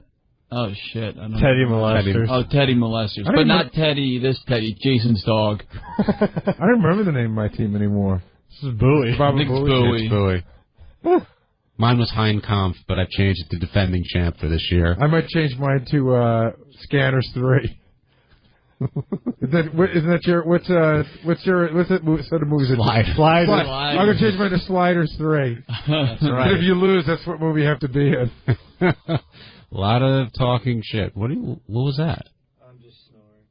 shit. I don't know. Teddy Molesters. Oh, Teddy Molesters. But not Teddy, this Teddy, Jason's dog. I don't remember the name of my team anymore. This is Booey. I think it's Booey. It's Booey. Mine was Hein Kampf, but I've changed it to defending champ for this year. I might change mine to Scanners 3. Isn't that your what's that set of movies? Sliders. I'm gonna change mine to Sliders 3. That's right. And if you lose, that's what movie you have to be in. A lot of talking shit. What was that? I'm just snoring.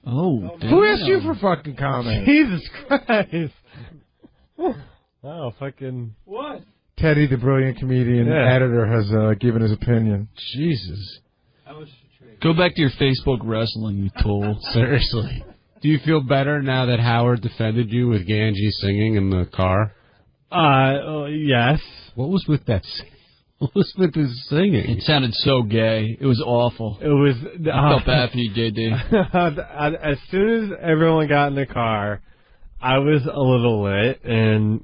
Oh, damn. Who asked you for fucking comment? Jesus Christ. Oh, fucking. What? Teddy, the brilliant comedian editor, has given his opinion. Jesus. Go back to your Facebook wrestling, you tool. Seriously. Do you feel better now that Howard defended you with Ganji singing in the car? Yes. What was with that? What was with his singing? It sounded so gay. It was awful. It was. I felt bad for you, JD. As soon as everyone got in the car, I was a little lit, and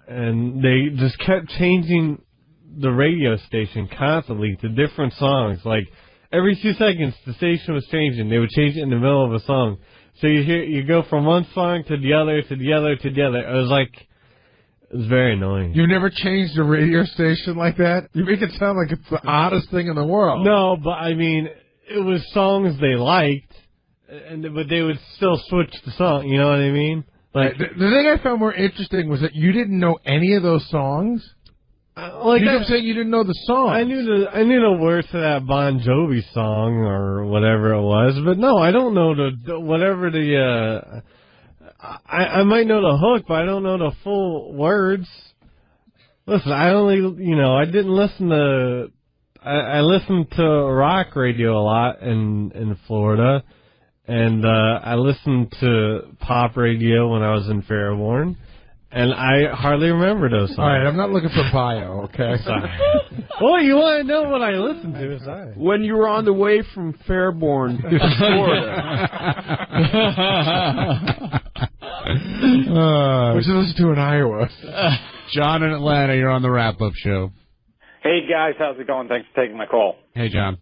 and they just kept changing the radio station constantly to different songs. Like every 2 seconds, the station was changing. They would change it in the middle of a song. So you go from one song to the other to the other to the other. It was very annoying. You never changed a radio station like that? You make it sound like it's the oddest thing in the world. No, but I mean, it was songs they liked, but they would still switch the song. You know what I mean? Like the thing I found more interesting was that you didn't know any of those songs. You kept saying you didn't know the song. I knew the words to that Bon Jovi song or whatever it was, but no, I don't know whatever the. I might know the hook, but I don't know the full words. Listen, I didn't listen to. I listened to rock radio a lot in Florida, and I listened to pop radio when I was in Fairborn. And I hardly remember those songs. All right, I'm not looking for bio, okay? Sorry. Well, you want to know what I listened to, sorry. When you were on the way from Fairborn to Florida. Which you listen to in Iowa. John in Atlanta, you're on the wrap-up show. Hey, guys, how's it going? Thanks for taking my call. Hey, John.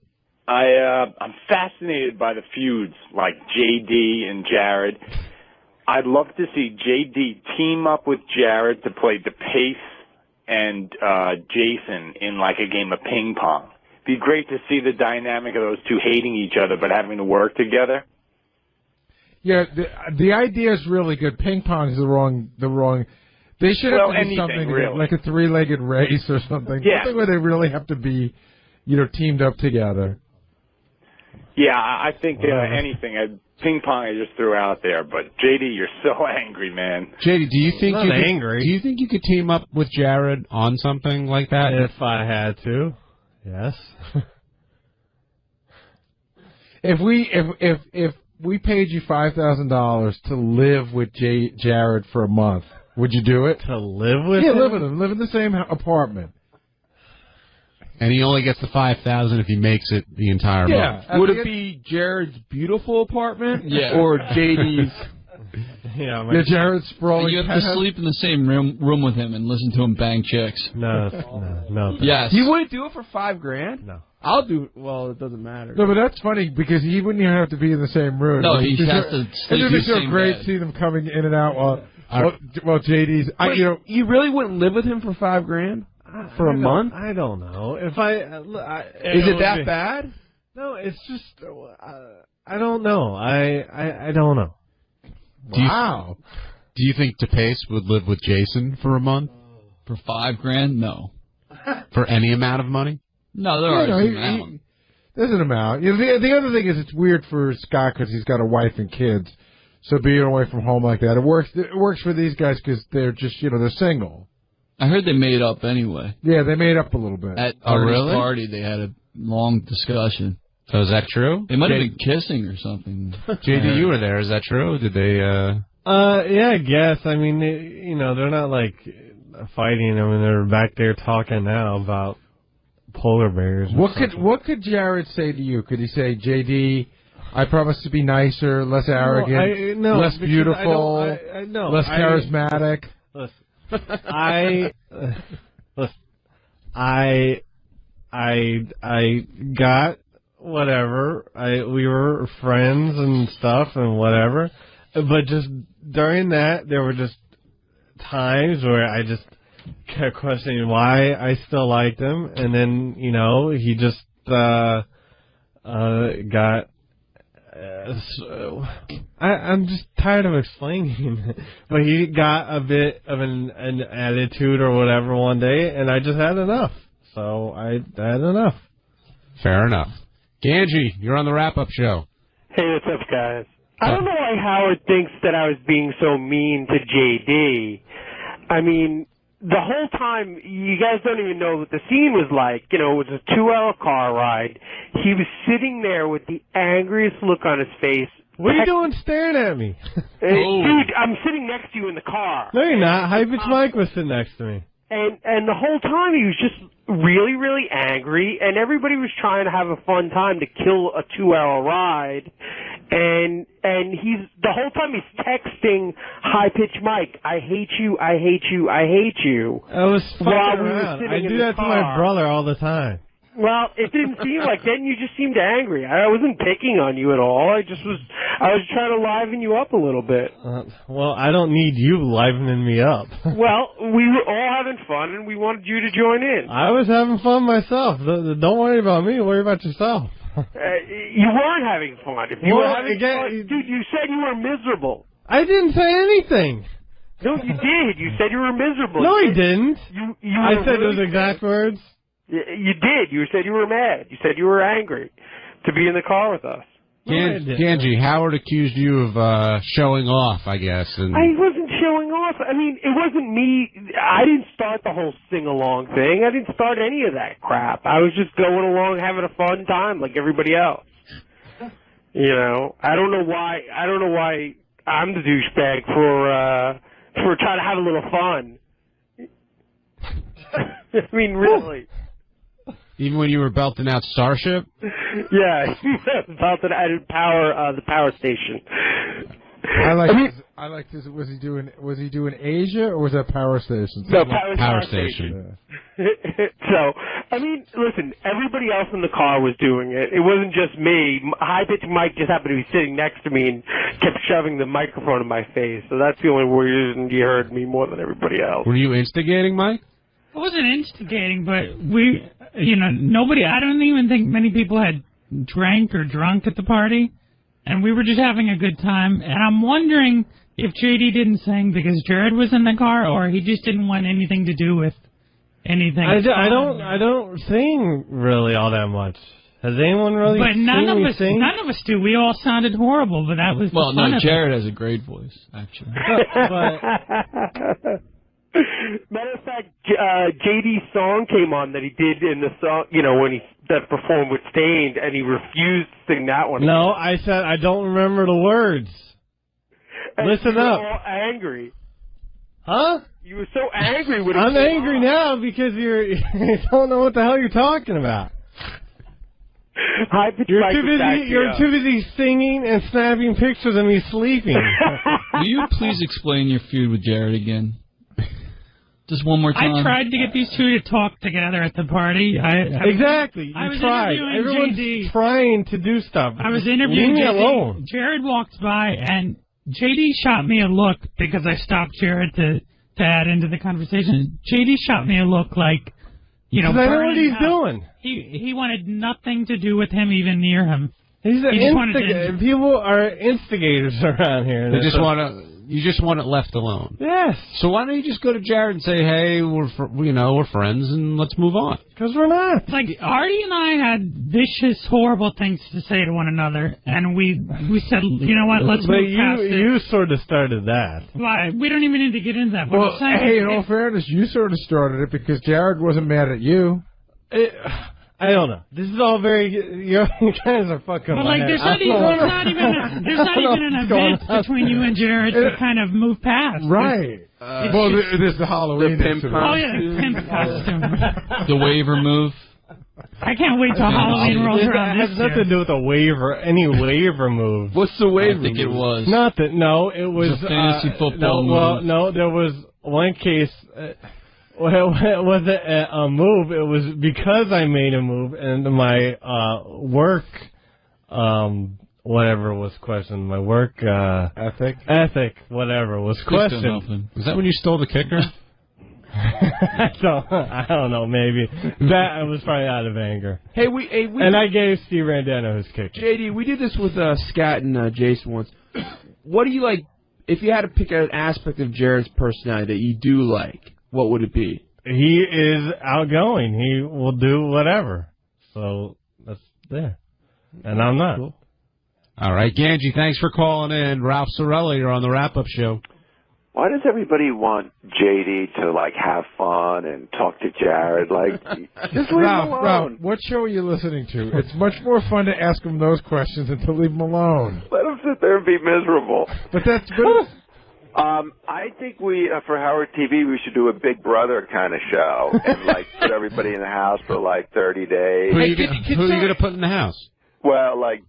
I'm fascinated by the feuds like J.D. and Jared. I'd love to see J.D. team up with Jared to play 𝗏𝗏𝗍 and Jason in like a game of ping pong. It'd be great to see the dynamic of those two hating each other but having to work together. Yeah, the idea is really good. Ping pong is the wrong. They should have to do something really. like a three-legged race or something. Yeah. Something where they really have to be, teamed up together. Yeah, I think anything. Ping pong I just threw out there, but JD, you're so angry, man. JD, do you think angry. Do you think you could team up with Jared on something like that? If I had to, yes. If we paid you $5,000 to live with Jared for a month, would you do it? To live with him? Yeah, live with him. Live in the same apartment. And he only gets the $5,000 if he makes it the entire month. Would it be Jared's beautiful apartment? Yeah. Or JD's? Yeah, Jared's sprawling. You have to sleep in the same room with him and listen to him bang chicks. No. Yes. You wouldn't do it for $5,000? No. I'll do. Well, it doesn't matter. No, but that's funny because he wouldn't even have to be in the same room. No, he has to sleep in the It'd be so same great bed. to see them coming in and out while JD's. Wait, you really wouldn't live with him for $5,000 for a month? I don't know. Is it that bad? No, it's just I don't know. I don't know. Wow. Do you think 𝗏𝗏𝗍 would live with Jason for a month? For $5,000? No. For any amount of money? No, there are some amount. There's an amount. You know, the other thing is it's weird for Scott because he's got a wife and kids. So being away from home like that, it works for these guys because they're just, they're single. I heard they made up anyway. Yeah, they made up a little bit. At Artie's party, they had a long discussion. So is that true? They might have been kissing or something. JD, you were there. Is that true? Did they? Yeah, I guess. I mean, they're not like fighting. I mean, they're back there talking now about polar bears. What could Jared say to you? Could he say, JD, I promise to be nicer, less arrogant, less beautiful, less charismatic? I got whatever. We were friends and stuff and whatever. But just during that, there were just times where I just kept questioning why I still liked him. And then, he just got... I'm just tired of explaining. But he got a bit of an attitude or whatever one day, and I just had enough. So I had enough. Fair enough. Ganji, you're on the wrap-up show. Hey, what's up, guys? I don't know why Howard thinks that I was being so mean to JD. I mean, the whole time, you guys don't even know what the scene was like. It was a 2-hour car ride. He was sitting there with the angriest look on his face. What are you doing staring at me? Dude, I'm sitting next to you in the car. No, you're not. 𝗦𝗵cie Mike was sitting next to me. And the whole time he was just really, really angry, and everybody was trying to have a fun time to kill a 2-hour ride. And he's the whole time he's texting 𝗦𝗵cie Mike, I hate you, I hate you, I hate you. I was fucking around. I do that to my brother all the time. Well, it didn't seem like then you just seemed angry. I wasn't picking on you at all. I was trying to liven you up a little bit. Well, I don't need you livening me up. Well, we were all having fun, and we wanted you to join in. I was having fun myself. Don't worry about me. Worry about yourself. You weren't having fun. If you were having fun, dude, you said you were miserable. I didn't say anything. No, you did. You said you were miserable. No, I didn't. I said really those exact words. You did. You said you were mad. You said you were angry to be in the car with us. Ganji, Howard accused you of showing off, I guess. And I wasn't showing off. I mean, it wasn't me. I didn't start the whole sing-along thing. I didn't start any of that crap. I was just going along having a fun time like everybody else. I don't know why I'm the douchebag for trying to have a little fun. I mean, really. Even when you were belting out Starship? Yeah, belting out the power station. I like this. Was he doing Asia or was that Power Station? No, Power Station. Yeah. So, I mean, listen, everybody else in the car was doing it. It wasn't just me. 𝗦𝗵cie Mike just happened to be sitting next to me and kept shoving the microphone in my face. So that's the only reason you heard me more than everybody else. Were you instigating, Mike? I wasn't instigating, but nobody, I don't even think many people had drank or drunk at the party, and we were just having a good time, and I'm wondering if JD didn't sing because Jared was in the car, or he just didn't want anything to do with anything. I don't sing really all that much. Has anyone really seen me sing? None of us do. We all sounded horrible, but that was the fun of Jared it. has a great voice, actually. Matter of fact, JD's song came on that he did in the song, when he performed with Stained, and he refused to sing that one. No, I said I don't remember the words. And Listen up. You were all angry. Huh? You were so angry with it. I'm angry now because you don't know what the hell you're talking about. You're too busy singing and snapping pictures of me sleeping. Will you please explain your feud with Jared again? Just one more time. I tried to get these two to talk together at the party. Exactly. You tried. Everyone's trying to do stuff. I was interviewing JD. Leave me alone. Jared walked by, and JD shot me a look because I stopped Jared to add into the conversation. JD shot me a look like, because I know what he's doing. He wanted nothing to do with him, even near him. He's an instigator. People are instigators around here. They just want to You just want it left alone. Yes. So why don't you just go to Jared and say, hey, we're friends and let's move on? Because we're not. Like, Artie and I had vicious, horrible things to say to one another, and we said, you know what, let's move past it. You sort of started that. Why? We don't even need to get into that. But Well, hey, in all fairness, you sort of started it because Jared wasn't mad at you. I don't know. This is all very. You guys are fucking. But like, there's not even an event between you and Jared to kind of move past. Right. Well, there's the Halloween. The pimp Oh yeah, the pimp costume. The waiver move. I can't wait till Halloween rolls around It has this nothing to do with a waiver, any waiver move. What's the waiver? I think it was. Not that. No, it was a fantasy football move. Well, no, there was one case. Well, it wasn't a move. It was because I made a move, and my work, whatever was questioned. My work ethic, whatever was questioned. Was that when you stole the kicker? I don't know. Maybe that was probably out of anger. Hey, and I gave Steve Randano his kicker. JD, we did this with Scott and Jason once. What do you like? If you had to pick an aspect of Jared's personality that you do like, what would it be? He is outgoing. He will do whatever. So that's there. And I'm not. Cool. All right, Ganji, thanks for calling in. Ralph Sorella, you're on the wrap-up show. Why does everybody want JD to, like, have fun and talk to Jared? Like, just leave him alone. Ralph, what show are you listening to? It's much more fun to ask him those questions than to leave him alone. Let him sit there and be miserable. But that's good. I think we, for Howard TV, we should do a Big Brother kind of show and, like, put everybody in the house for, like, 30 days. Who are you going to put in the house? Well, like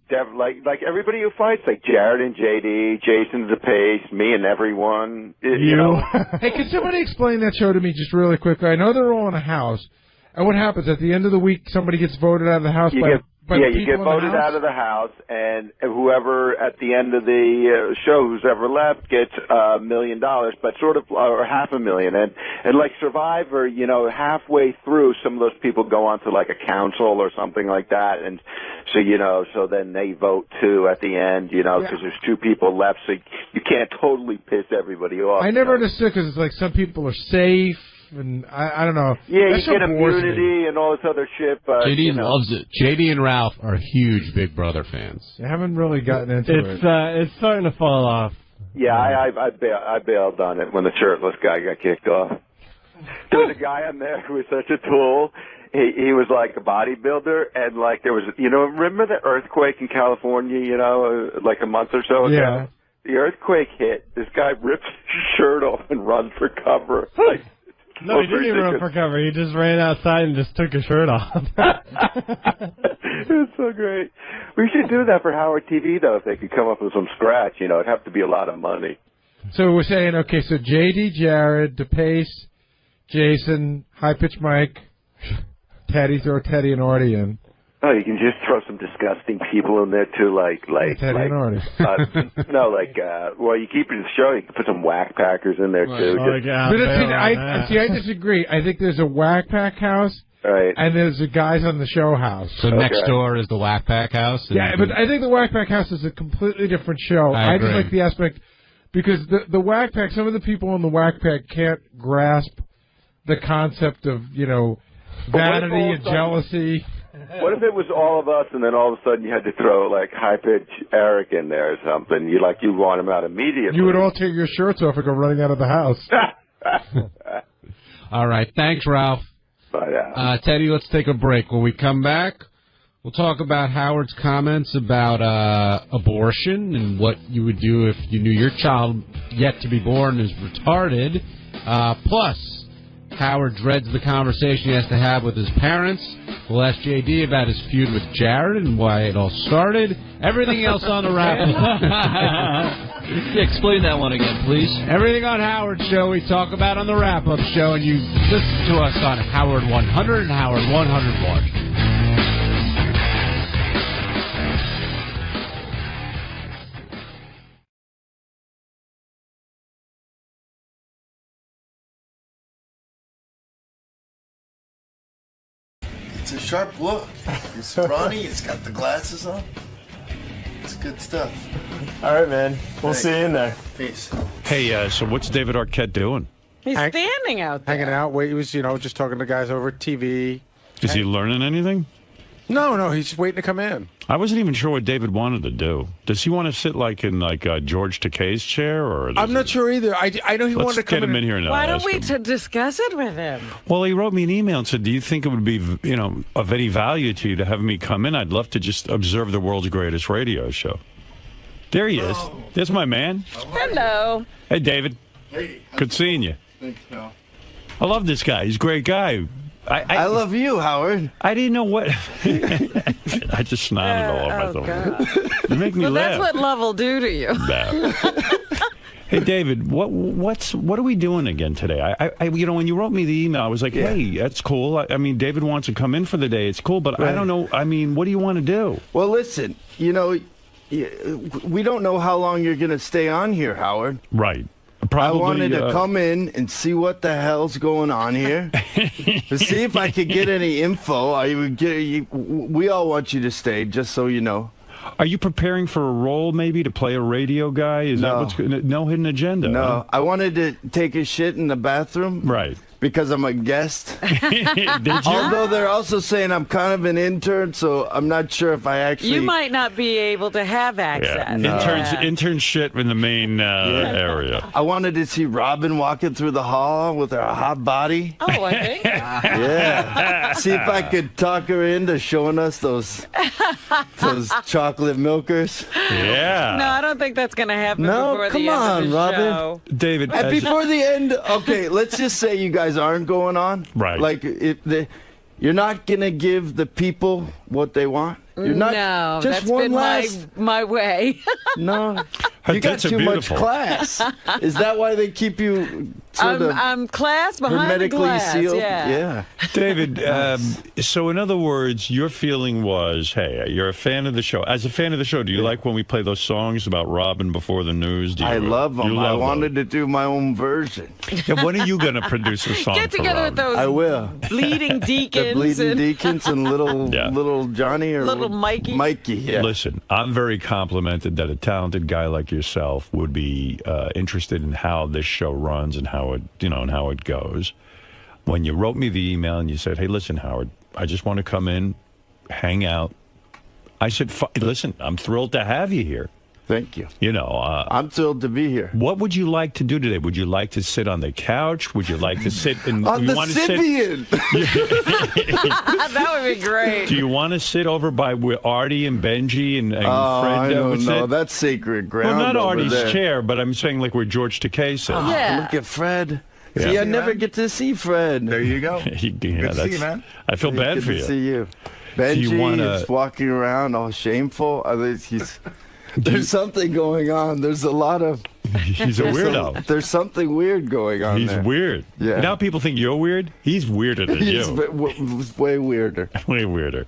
everybody who fights, like Jared and JD, Jason 𝗛𝗿𝗱, me and everyone. You know. Hey, can somebody explain that show to me just really quickly? I know they're all in a house. And what happens at the end of the week? Somebody gets voted out of the house by you get voted out of the house, and whoever at the end of the show, who's ever left, gets $1 million, but sort of or $500,000. And like Survivor, you know, halfway through, some of those people go on to like a council or something like that, and so so then they vote too at the end, because there's 2 people left, so you can't totally piss everybody off. I never understood because it's like some people are safe. And I don't know. Yeah, you get immunity and all this other shit. But, JD loves it. JD and Ralph are huge Big Brother fans. You haven't really gotten into it. It's starting to fall off. Yeah, I bailed on it when the shirtless guy got kicked off. There was a guy on there who was such a tool. He was like a bodybuilder, and like there was, remember the earthquake in California, like a month or so ago? Yeah. The earthquake hit. This guy rips his shirt off and runs for cover. Like, no, he didn't even run for cover. He just ran outside and just took his shirt off. It was so great. We should do that for Howard TV, though, if they could come up with some scratch. It'd have to be a lot of money. So we're saying, okay, so JD, Jared, 𝗛𝗍𝗍, Jason, high-pitch Mike, Teddy, throw Teddy and Artie in. Oh, you can just throw some disgusting people in there, too, like Teddy and Artie. Well, you keep it in the show, you can put some whack packers in there, too. But I disagree. I think there's a whack pack house, right, and there's the guys on the show house. So next door is the whack pack house? Yeah, but I think the whack pack house is a completely different show. I just like the aspect, because the whack pack, some of the people in the whack pack can't grasp the concept of, vanity and jealousy. What if it was all of us, and then all of a sudden you had to throw like high-pitch Eric in there or something? You want him out immediately. You would all take your shirts off and go running out of the house. All right, thanks, Ralph. Bye. Teddy, let's take a break. When we come back, we'll talk about Howard's comments about abortion and what you would do if you knew your child yet to be born is retarded. Plus, Howard dreads the conversation he has to have with his parents. We'll ask JD about his feud with Jared and why it all started. Everything else on the wrap-up. Explain that one again, please. Everything on Howard's show we talk about on the wrap-up show, and you listen to us on Howard 100 and Howard 101. It's a sharp look. It's scrawny. It's got the glasses on. It's good stuff. All right, man. We'll see you in there. Peace. Hey, so what's David Arquette doing? He's standing out there. Hanging out. Wait, he was, just talking to guys over at TV. Is he learning anything? No, he's just waiting to come in. I wasn't even sure what David wanted to do. Does he want to sit like in 𝗦𝗫𝗄𝗿𝗍's chair, or? I'm not sure either. I know he wanted to come get him in here now. Why don't we discuss it with him? Well, he wrote me an email and said, "Do you think it would be, of any value to you to have me come in? I'd love to just observe the world's greatest radio show." There he is. There's my man. Hello. Hey, David. Hey. Good seeing you. Thanks, pal. I love this guy. He's a great guy. I love you, Howard. I didn't know what. I just snotted all over myself. You make me laugh. That's what love will do to you. Hey, David, what are we doing again today? When you wrote me the email, I was like, hey, that's cool. I mean, David wants to come in for the day. It's cool, but I don't know. I mean, what do you want to do? Well, listen, we don't know how long you're going to stay on here, Howard. Right. Probably, I wanted to come in and see what the hell's going on here. To see if I could get any info. We all want you to stay, just so you know. Are you preparing for a role, maybe, to play a radio guy? Is that what's no hidden agenda? No, huh? I wanted to take a shit in the bathroom. Right. Because I'm a guest. Did you? Although they're also saying I'm kind of an intern, so I'm not sure if I actually... You might not be able to have access. Yeah. No. Intern shit in the main area. I wanted to see Robin walking through the hall with her hot body. Oh, I think. Yeah. See if I could talk her into showing us those chocolate milkers. Yeah. No, I don't think that's going to happen before the end of the Robin. show. David. And before the end, okay, let's just say you guys aren't going on. Right. Like, you're not going to give the people what they want? You're not, no, just that's one been last... my way. No. You got too much class. Is that why they keep you sort of I'm class behind the glass. Sealed? Yeah. David, so in other words, your feeling was, hey, you're a fan of the show. As a fan of the show, do you like when we play those songs about Robin before the news? I love them. I wanted to do my own version. Yeah, when are you going to produce a song Get together with those I will. bleeding deacons. The bleeding deacons and little Johnny or little Mikey. Mikey, yeah. Listen, I'm very complimented that a talented guy like yourself would be interested in how this show runs and how it, and how it goes. When you wrote me the email and you said, "Hey, listen, Howard, I just want to come in, hang out," I said, "Listen, I'm thrilled to have you here." Thank you. I'm thrilled to be here. What would you like to do today? Would you like to sit on the couch? Would you like to sit in on the Sibian? That would be great. Do you want to sit over by where Artie and Benji and Fred I don't would know. sit? That's sacred ground. Well, not over Artie's there. chair, but I'm saying like where George Takei sits. Oh, look at Fred. Yeah. See, I never get to see Fred. There you go. Good to see you, man. I feel bad for Good you. to see you. Benji is walking around all shameful. There's something going on. There's a lot of... He's a weirdo. There's something weird going on He's there. weird. Yeah. Now people think you're weird. He's weirder than He's you. way weirder. Way weirder.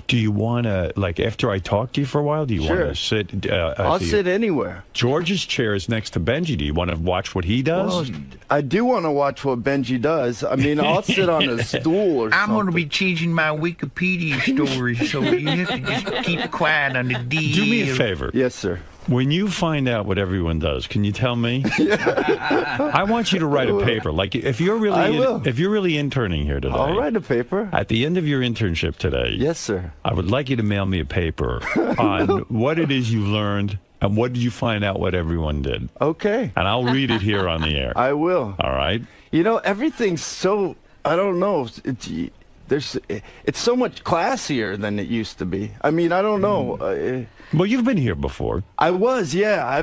Do you want to, like, after I talk to you for a while, do you want to sit? I'll sit anywhere. George's chair is next to Benji. Do you want to watch what he does? Well, I do want to watch what Benji does. I mean, I'll sit on a stool or I'm something. going to be changing my Wikipedia story, so you have to just keep it quiet on the D. Do me a favor. Yes, sir. When you find out what everyone does, can you tell me? I want you to write a paper. Like if you're really interning here today. I'll write a paper. At the end of your internship today. Yes, sir. I would like you to mail me a paper on what it is you learned and what did you find out what everyone did. Okay. And I'll read it here on the air. I will. All right. Everything's so, I don't know. It's so much classier than it used to be. I mean, I don't know. Well, you've been here before. I was, yeah. I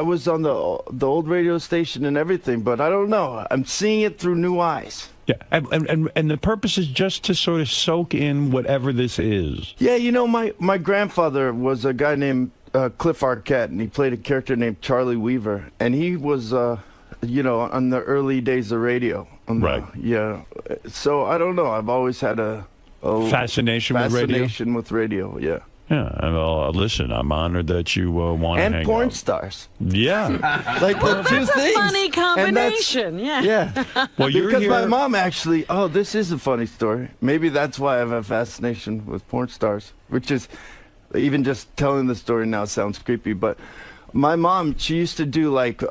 was on the old radio station and everything, but I don't know. I'm seeing it through new eyes. Yeah, and the purpose is just to sort of soak in whatever this is. Yeah, my grandfather was a guy named Cliff Arquette, and he played a character named Charlie Weaver, and he was, on the early days of radio. Right. Yeah. So I don't know. I've always had a fascination with radio. Yeah. Yeah, well, listen, I'm honored that you want to hang out. And porn stars. Yeah. Like the two That's a things. funny combination, yeah. Yeah. Well, because my mom actually, this is a funny story. Maybe that's why I have a fascination with porn stars, which is, even just telling the story now sounds creepy, but my mom, she used to do like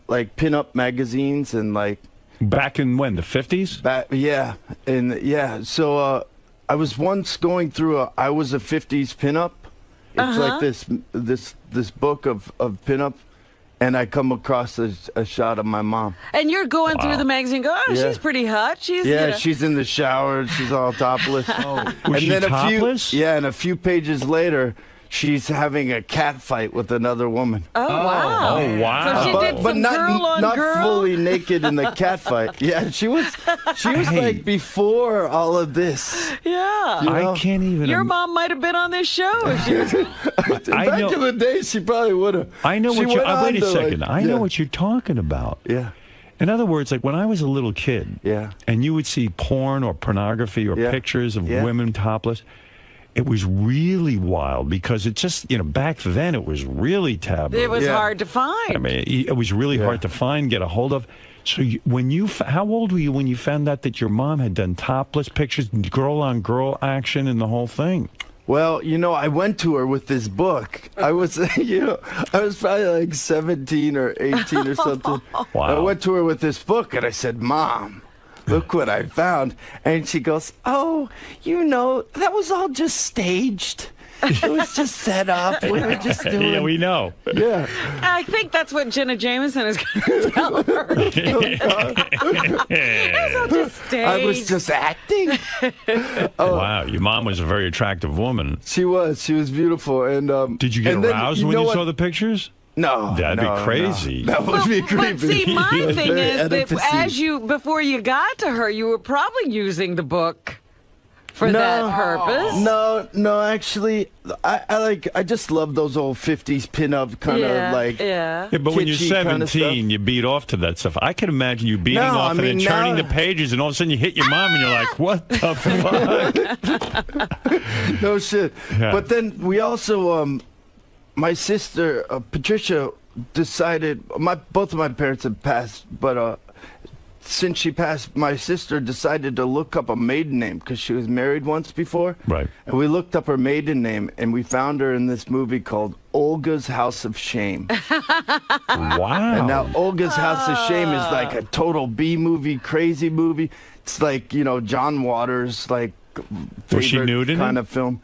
like pinup magazines and like. Back in when, the 50s? Yeah, and yeah. So I was once going through I was a 50s pinup. It's like this book of pinup, and I come across a shot of my mom. And you're going through the magazine, going, "Oh, she's pretty hot." She's she's in the shower. She's all topless. Was she topless? And a few pages later, she's having a cat fight with another woman. Oh wow! Oh wow! So she did some not girl. fully naked in the cat fight. Yeah, she was like before all of this. Yeah, you know? I can't even. Your mom might have been on this show. If she was... Back in the day, she probably would have. I know what you're. Wait a second. I know what you're talking about. Yeah. In other words, like when I was a little kid. Yeah. And you would see porn or pornography or pictures of women topless. It was really wild because it just, back then it was really taboo. It was hard to find. I mean, it was really hard to find, get a hold of. So how old were you when you found out that your mom had done topless pictures, girl-on-girl action and the whole thing? Well, I went to her with this book. I was, I was probably like 17 or 18 or something. Wow. I went to her with this book and I said, "Mom, look what I found." And she goes, "Oh, that was all just staged. It was just set up. We were just doing." Yeah, we know. Yeah. I think that's what Jenna Jameson is going to tell her. It was all just staged. I was just acting. Wow, your mom was a very attractive woman. She was. She was beautiful. And did you get aroused when you saw the pictures? No, that'd be crazy. No. That would be creepy. But see, my thing is that before you got to her, you were probably using the book for that purpose. No, actually, I just love those old 50s pinup kind of like. Yeah, but when you're 17, you beat off to that stuff. I can imagine you beating off and then turning the pages, and all of a sudden you hit your mom, and you're like, "What the fuck?" No shit. Yeah. But then we also. My sister, Patricia, decided, both of my parents had passed, but since she passed, my sister decided to look up a maiden name because she was married once before. Right. And we looked up her maiden name, and we found her in this movie called Olga's House of Shame. Wow. And now Olga's House of Shame is like a total B-movie, crazy movie. It's like, John Waters, like, was she nude in kind of film.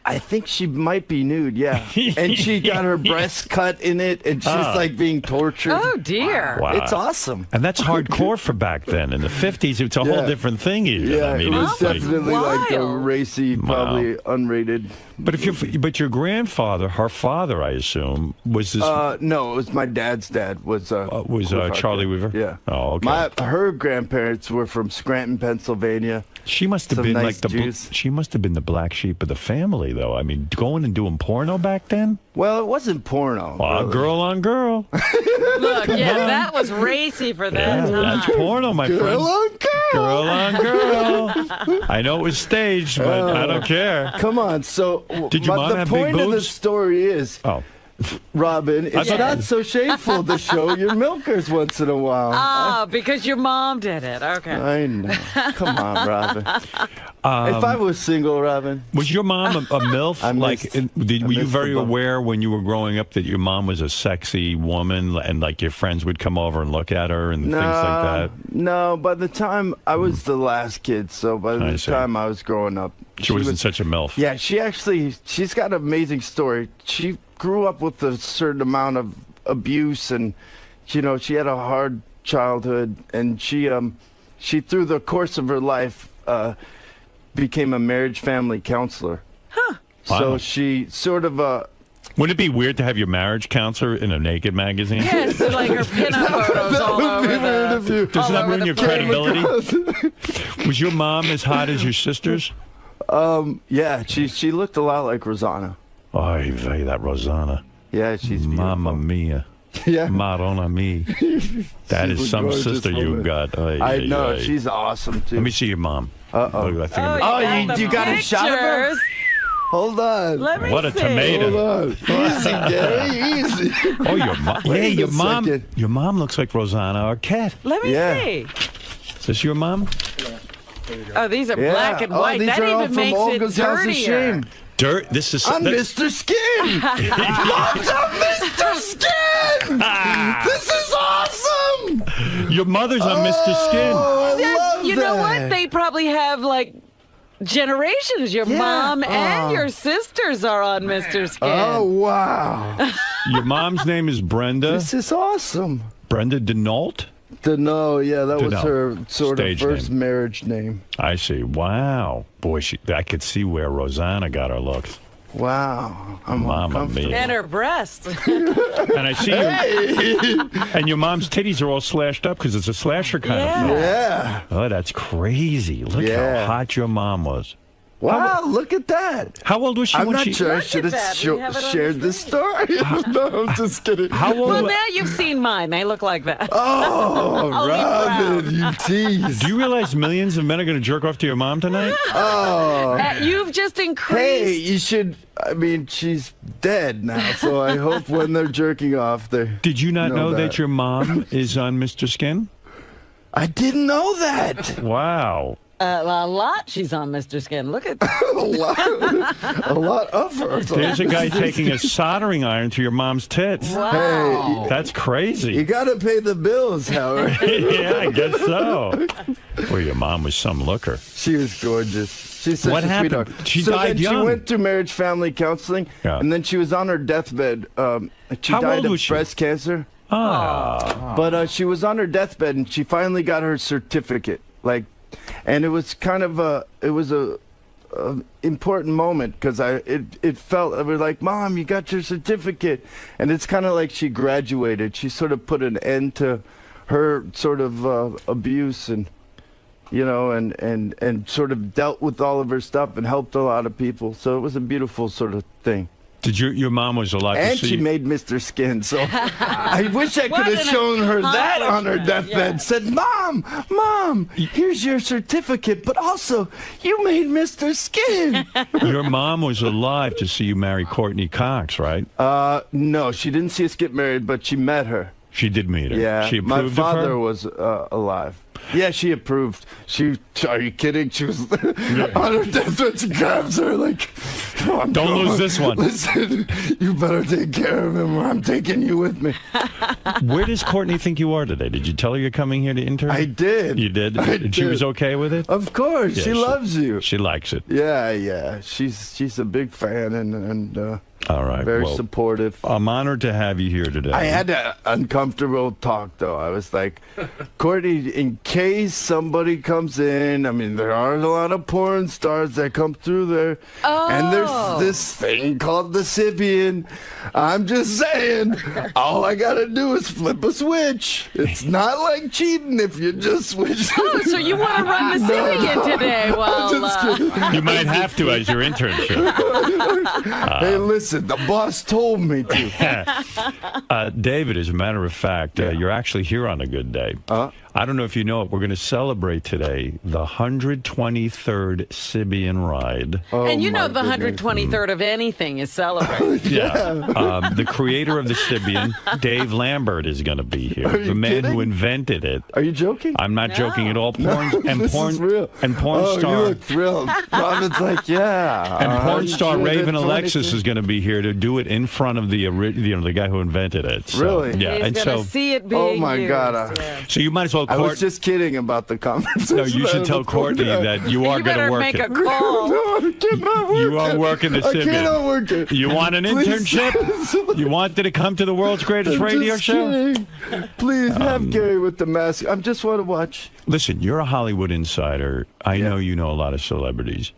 I think she might be nude, yeah. And she got her breasts cut in it, and she's like being tortured. Oh, dear. Wow. It's awesome. And that's hardcore for back then. In the 50s, it's a whole different thing even. Yeah, I mean, it was definitely like a wild. racy, probably unrated. But your grandfather, her father, I assume, was this... no, it was my dad's dad, was Charlie Weaver? Yeah. Oh, okay. Her grandparents were from Scranton, Pennsylvania. She must have been nice like she must have been the black sheep of the family, though. I mean, going and doing porno back then? Well, it wasn't porno. Really. Girl on girl. Look, that was racy for that time. That's porno, my friend. Girl on girl. Girl on girl. I know it was staged, but I don't care. Come on. So, did your mom have big boobs? The point of the story is... Oh. Robin, it's not so shameful to show your milkers once in a while. Because your mom did it. Okay. I know. Come on, Robin. If I was single, Robin. Was your mom a MILF? Were you very aware when you were growing up that your mom was a sexy woman and like your friends would come over and look at her and things like that? No, by the time I was the last kid, so by the time I was growing up. She wasn't such a MILF. Yeah, she's got an amazing story. She grew up with a certain amount of abuse, and she had a hard childhood, and she through the course of her life became a marriage family counselor. Huh. So she sort of wouldn't it be weird to have your marriage counselor in a naked magazine? Yes, so like her pinup photos all over the... Doesn't that ruin your credibility? Was your mom as hot as your sisters? Yeah, she looked a lot like Rosanna. Oh, that Rosanna. Yeah, she's Mamma mia. Yeah. Madonna me. That is some sister you've got. I know, she's awesome, too. Let me see your mom. Uh-oh. You got a shot of her? Hold on. Let me what a see. tomato. Hold on. Easy, Gary, easy. Oh, your mom. Yeah, your mom looks like Rosanna Arquette. Let me see. Is this your mom? Oh, these are black and white. That even makes Olga's it House of dirtier. Shame. This is... I'm Mr. Skin. Mom's a Mr. Skin. This is awesome! Your mother's on Mr. Skin. Oh, I love You know that. what? They probably have like generations. Your mom and your sisters are on Mr. Skin. Oh, wow. Your mom's name is Brenda. This is awesome. Brenda Denault? No, yeah, that was Denault. her sort of Stage first name. marriage name. I see. Wow. Boy, I could see where Rosanna got her looks. Wow. I'm Mamma mia. And her breasts. And I see and your mom's titties are all slashed up because it's a slasher kind of film. Yeah. Oh, that's crazy. Look how hot your mom was. Wow, look at that. How old was she I'm when not she... sure I should have shared this story. No, I'm just kidding. How old Well, now you've seen mine. They look like that. Oh, I'll be Robin, you tease. Do you realize millions of men are going to jerk off to your mom tonight? Oh. You've just increased. Hey, you should. I mean, she's dead now, so I hope when they're jerking off, they. Did you not know that your mom is on Mr. Skin? I didn't know that. Wow. A lot she's on Mr. Skin. Look at a lot of her. There's a guy taking a soldering iron to your mom's tits. Wow. Hey, that's crazy. You got to pay the bills, Howard. Yeah, I guess so. Well, your mom was some looker. She was gorgeous. She's such What a happened? sweetheart. She so died then young. She went through marriage family counseling, and then she was on her deathbed. She How died old of was she? breast cancer. Ah. But she was on her deathbed, and she finally got her certificate. And it was kind of a important moment because it felt, I was like, Mom, you got your certificate, and it's kind of like she graduated. She sort of put an end to her sort of abuse and sort of dealt with all of her stuff and helped a lot of people. So it was a beautiful sort of thing. Did your mom was alive And to see she you? made Mr. Skin, so I wish I could have shown her that on her deathbed. Said, Mom, here's your certificate, but also you made Mr. Skin. Your mom was alive to see you marry Courtney Cox, right? No, she didn't see us get married, but she met her. She did meet her. Yeah, She my approved father of her? was alive. Yeah, she approved. Are you kidding? She was on her deathbed. She grabs her like, "Oh, I'm Don't going. lose this one." Listen, you better take care of him, or I'm taking you with me. Where does Courtney think you are today? Did you tell her you're coming here to intern? I did. You did? I And she did. was okay with it? Of course, Yeah, she loves you. She likes it. Yeah. She's a big fan and All right. very well, supportive. I'm honored to have you here today. I had an uncomfortable talk, though. I was like, Courtney, in case somebody comes in, I mean, there are a lot of porn stars that come through there. And there's this thing called the Sibian. I'm just saying, all I got to do is flip a switch. It's not like cheating if you just switch. Oh, so you want to run the Sibian today? Well, You might have to as your internship. Hey, listen, the boss told me to. David, as a matter of fact, you're actually here on a good day. I don't know if you know it. We're going to celebrate today the 123rd Sibian ride. and you know the 123rd of anything is celebrated. Yeah. The creator of the Sibian, Dave Lambert, is going to be here. The man who invented it. Are you joking? I'm not joking at all. This is real. And porn Oh, star. you look thrilled. Robin's like, yeah. And porn star Raven 123. Alexis is going to be here to do it in front of the the guy who invented it. So, Really? Yeah. He's and gonna so, see it being Oh my used. God! so you might as well. I was just kidding about the conversation. No, you should tell Courtney that you are going to work make it. a call. No, I cannot work You are it. working the I Sibian. cannot work it. You want an Please. internship? You wanted to come to the world's greatest I'm radio just show? kidding. Please have Gary with the mask. I just want to watch. Listen, you're a Hollywood insider. I know you know a lot of celebrities.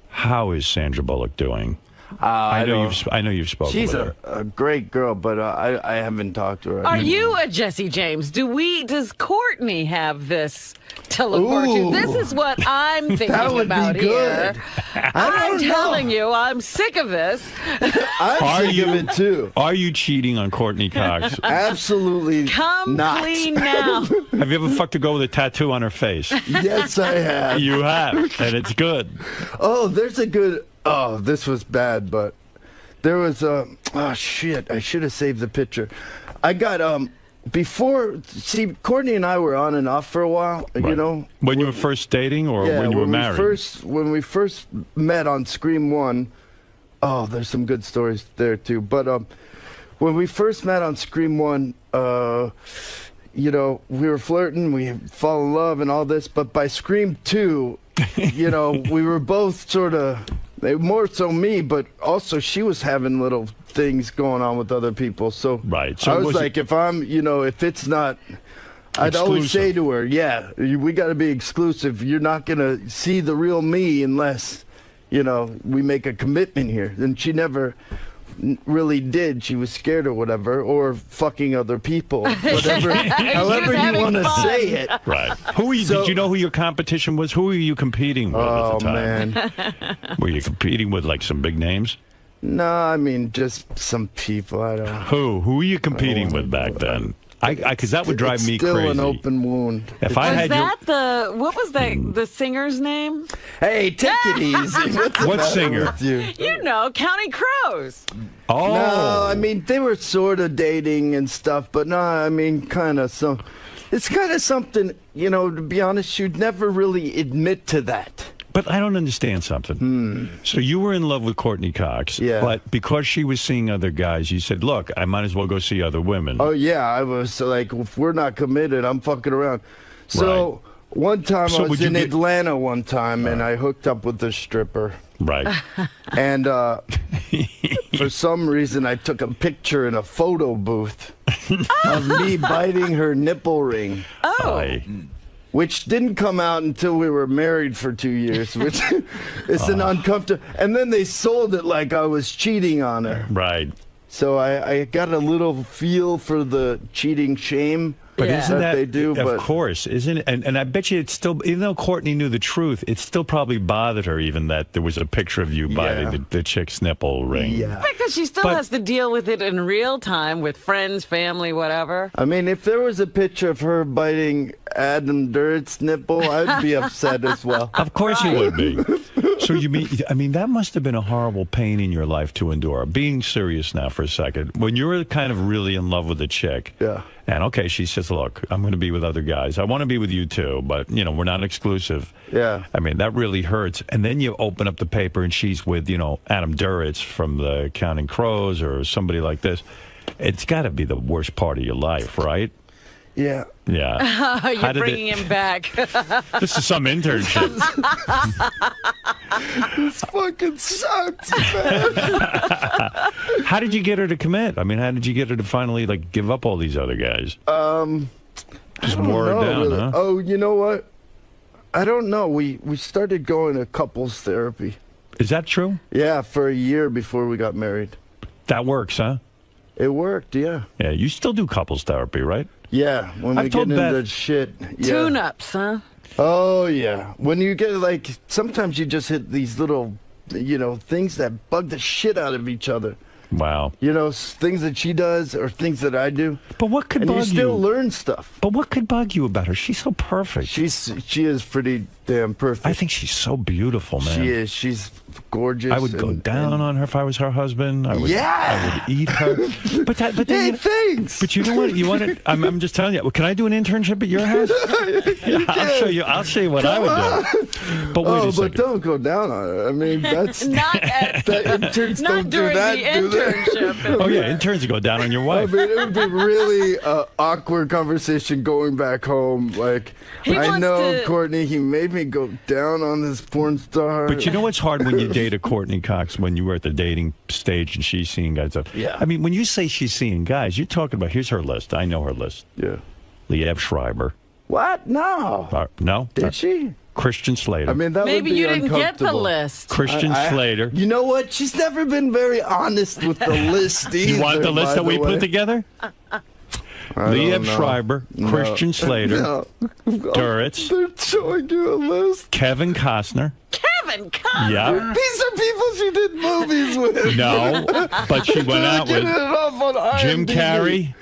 How is Sandra Bullock doing? I know you've spoken She's with her. a great girl, but I haven't talked to her. Are you a Jesse James? Does Courtney have this to look forward to? Ooh. This is what I'm thinking That would be about good. here. I I'm don't telling you, I'm sick of this. I'm sick of it too. Are you cheating on Courtney Cox? Absolutely Come not. clean now. Have you ever fucked a girl with a tattoo on her face? Yes, I have. You have, and it's good. Oh, there's a good. Oh, this was bad, but there was a. Oh shit! I should have saved the picture. I got before. See, Courtney and I were on and off for a while. Right. You know, When you were first dating, or when you were married? When we first met on Scream 1. Oh, there's some good stories there too. But when we first met on Scream 1, you know, we were flirting, we fall in love and all this, but by Scream 2, you know, we were both sort of, more so me, but also she was having little things going on with other people. So, So I was like, if I'm, you know, if it's not, I'd always say to her, yeah, we got to be exclusive. You're not going to see the real me unless, you know, we make a commitment here. And she never really did. She was scared or whatever, or fucking other people, whatever, however you want to say it. Right. Who were you, did you know who your competition was? Who were you competing with at the time? Man. Were you competing with like some big names? No, I mean just some people. I don't. Who were you competing with back then? Because that would drive me still crazy. An open wound. If I had what was the singer's name? Hey, take it easy. What singer? You know, Counting Crows. Oh. No, I mean, they were sort of dating and stuff, but no, I mean, kind of so. It's kind of something, you know, to be honest, you'd never really admit to that. But I don't understand something. So you were in love with Courtney Cox, but because she was seeing other guys, you said, look, I might as well go see other women. Oh, yeah, I was like, if we're not committed, I'm fucking around. So one time I was in Atlanta one time, and I hooked up with a stripper. Right. And for some reason, I took a picture in a photo booth of me biting her nipple ring. Oh. Which didn't come out until we were married for 2 years, which is an uncomfortable. And then they sold it like I was cheating on her. Right. So I got a little feel for the cheating shame. But isn't that they do? Of course, isn't it? And I bet you it's still, even though Courtney knew the truth, it still probably bothered her even that there was a picture of you biting the chick's nipple ring. Yeah. Because she still has to deal with it in real time with friends, family, whatever. I mean, if there was a picture of her biting Adam Durrett's nipple, I'd be upset as well. Of course you would be. So you mean, I mean, that must have been a horrible pain in your life to endure. Being serious now for a second, when you were kind of really in love with a chick. Yeah. And okay, she says, look, I'm going to be with other guys. I want to be with you too, but, you know, we're not exclusive. Yeah. I mean, that really hurts. And then you open up the paper and she's with, you know, Adam Duritz from the Counting Crows or somebody like this. It's got to be the worst part of your life, right? Yeah. Yeah. You're bringing him back. This is some internship. This fucking sucks, man. How did you get her to commit? I mean, how did you get her to finally, like, give up all these other guys? Just wore her down, really. huh? Oh, you know what? I don't know. We started going to couples therapy. Is that true? Yeah, for a year before we got married. That works, huh? It worked, yeah. Yeah, you still do couples therapy, right? Yeah, when we get into shit. Yeah. Tune-ups, huh? Oh, yeah. When you get, like, sometimes you just hit these little, you know, things that bug the shit out of each other. Wow. You know, things that she does or things that I do. But what could bug you? And you still learn stuff. But what could bug you about her? She's so perfect. She is pretty damn perfect. I think she's so beautiful, man. She is. She's gorgeous. I would go down on her if I was her husband. I would eat her. But then, thanks. But you know what? You want it? I'm just telling you. Can I do an internship at your house? Yeah, I'll show you. I'll show you what I would do. But wait a second. But don't go down on her. I mean, that's not at, interns not don't do during that. the internship. Oh yeah, interns go down on your wife. I mean, it would be really awkward conversation going back home. Like, I know Courtney. He made me go down on this porn star. But you know what's hard when you date a Courtney Cox, when you were at the dating stage and she's seeing guys. Yeah. I mean, when you say she's seeing guys, you're talking about, here's her list. I know her list. Yeah. 𝗦𝗵cie𝘄𝗿𝗱. What? No. No? Did she? Christian Slater. I mean, that Maybe would be you didn't get the uncomfortable. list. Christian Slater. You know what? She's never been very honest with the list either. You want the list that we put together? 𝗦𝗵cie𝘄𝗿𝗱, Christian Slater, Duritz. They're showing you a list. Kevin Costner. Kevin Costner? Yeah. These are people she did movies with. No, but she went out with Jim IMDb. Carrey.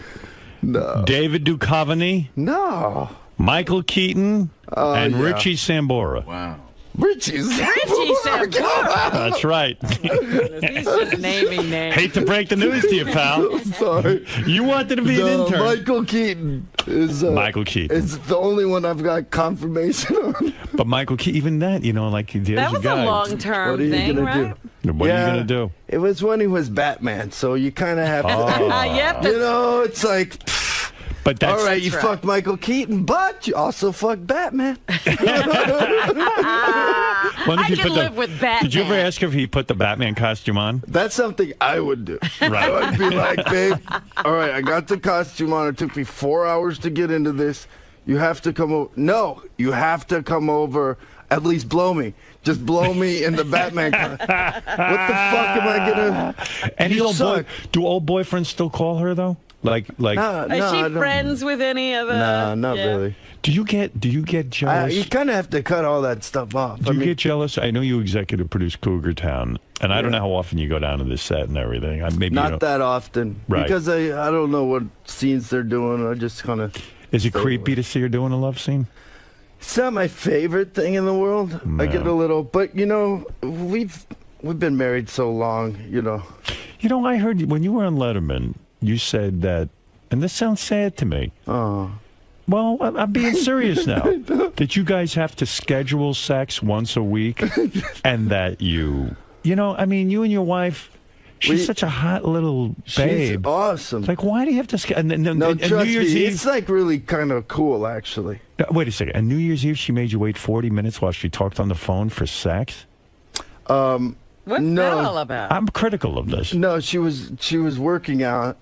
No. David Duchovny. No. Michael Keaton. And yeah. Richie Sambora. Wow. Richie Sambora. That's right. He's just naming names. Hate to break the news to you, pal. Sorry. You wanted to be an intern. Michael Keaton is Michael Keaton. It's the only one I've got confirmation on. But Michael Keaton, even that, you know, like there's That was a guy. a long-term What are you thing, gonna right? do? What are you going to do? It was when he was Batman, so you kind of have to. Yep. You know, it's like. But that's, all right, you fucked Michael Keaton, but you also fucked Batman. I can live with Batman. Did you ever ask if he put the Batman costume on? That's something I would do. Right. I would be like, babe, all right, I got the costume on. It took me 4 hours to get into this. You have to come over. No, you have to come over. At least blow me. Just blow me in the Batman costume. What the fuck am I gonna? Any old boy? Do old boyfriends still call her though? Like, Is she friends with any of the? Nah, not really. Do you get jealous? You kind of have to cut all that stuff off. Do you get jealous? I know you executive produce Cougar Town, and I don't know how often you go down to the set and everything. Maybe not that often, right? Because I don't know what scenes they're doing. I just kind of. Is it creepy to see her doing a love scene? It's not my favorite thing in the world. No. I get a little, but you know, we've been married so long. You know. You know, I heard when you were on Letterman. You said that, and this sounds sad to me. Oh. Well, I'm being serious now. That you guys have to schedule sex once a week, and that you know, I mean, you and your wife, she's such a hot little babe. She's awesome. Like, why do you have to schedule? No, trust me, it's like really kind of cool, actually. Wait a second. On New Year's Eve, she made you wait 40 minutes while she talked on the phone for sex? What's that all about? I'm critical of this. No, she was working out.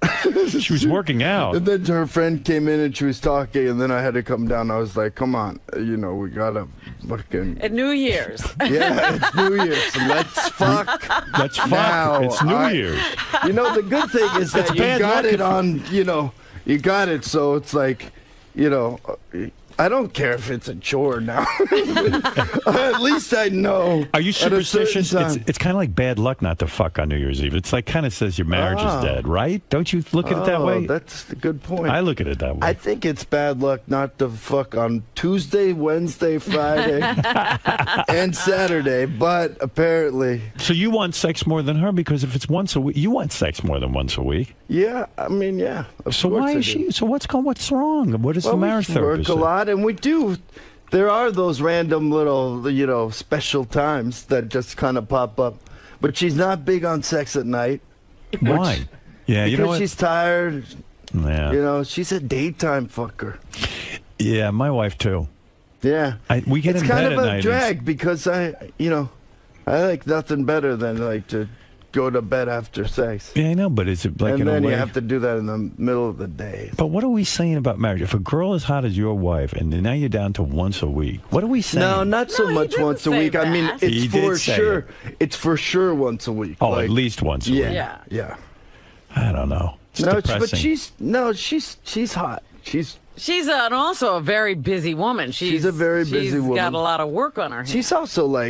She was working out. And then her friend came in and she was talking, and then I had to come down. I was like, come on, you know, we gotta fucking. At New Year's. Yeah, it's New Year's. Let's fuck. Let's fuck. Now, It's New Year's. You know, the good thing is that you got it on, you know, you got it, so it's like, you know. I don't care if it's a chore now. At least I know. Are you superstitious? At a certain time. It's kind of like bad luck not to fuck on New Year's Eve. It's like kind of says your marriage is dead, right? Don't you look at it that way? That's a good point. I look at it that way. I think it's bad luck not to fuck on Tuesday, Wednesday, Friday, and Saturday, but apparently. So you want sex more than her because if it's once a week, you want sex more than once a week. Yeah, I mean, yeah. So why is she? So what's wrong? What is the marriage therapist? We work a lot, and we do. There are those random little, you know, special times that just kind of pop up. But she's not big on sex at night. Why? Yeah, you know what? Because she's tired. Yeah. You know, she's a daytime fucker. Yeah, my wife too. Yeah. We get it's in kind bed of at a night. drag because I like nothing better than like to go to bed after sex. Yeah, I know, but is it like and in then a way? you have to do that in the middle of the day. But what are we saying about marriage? If a girl as hot as your wife, and now you're down to once a week, what are we saying? No, not so much once a week. I mean, it's for sure. It's for sure once a week. Oh, like, at least once a week. Yeah. I don't know. It's but depressing. she's hot. She's also a very busy woman. She's a very busy woman. She's got a lot of work on her hands.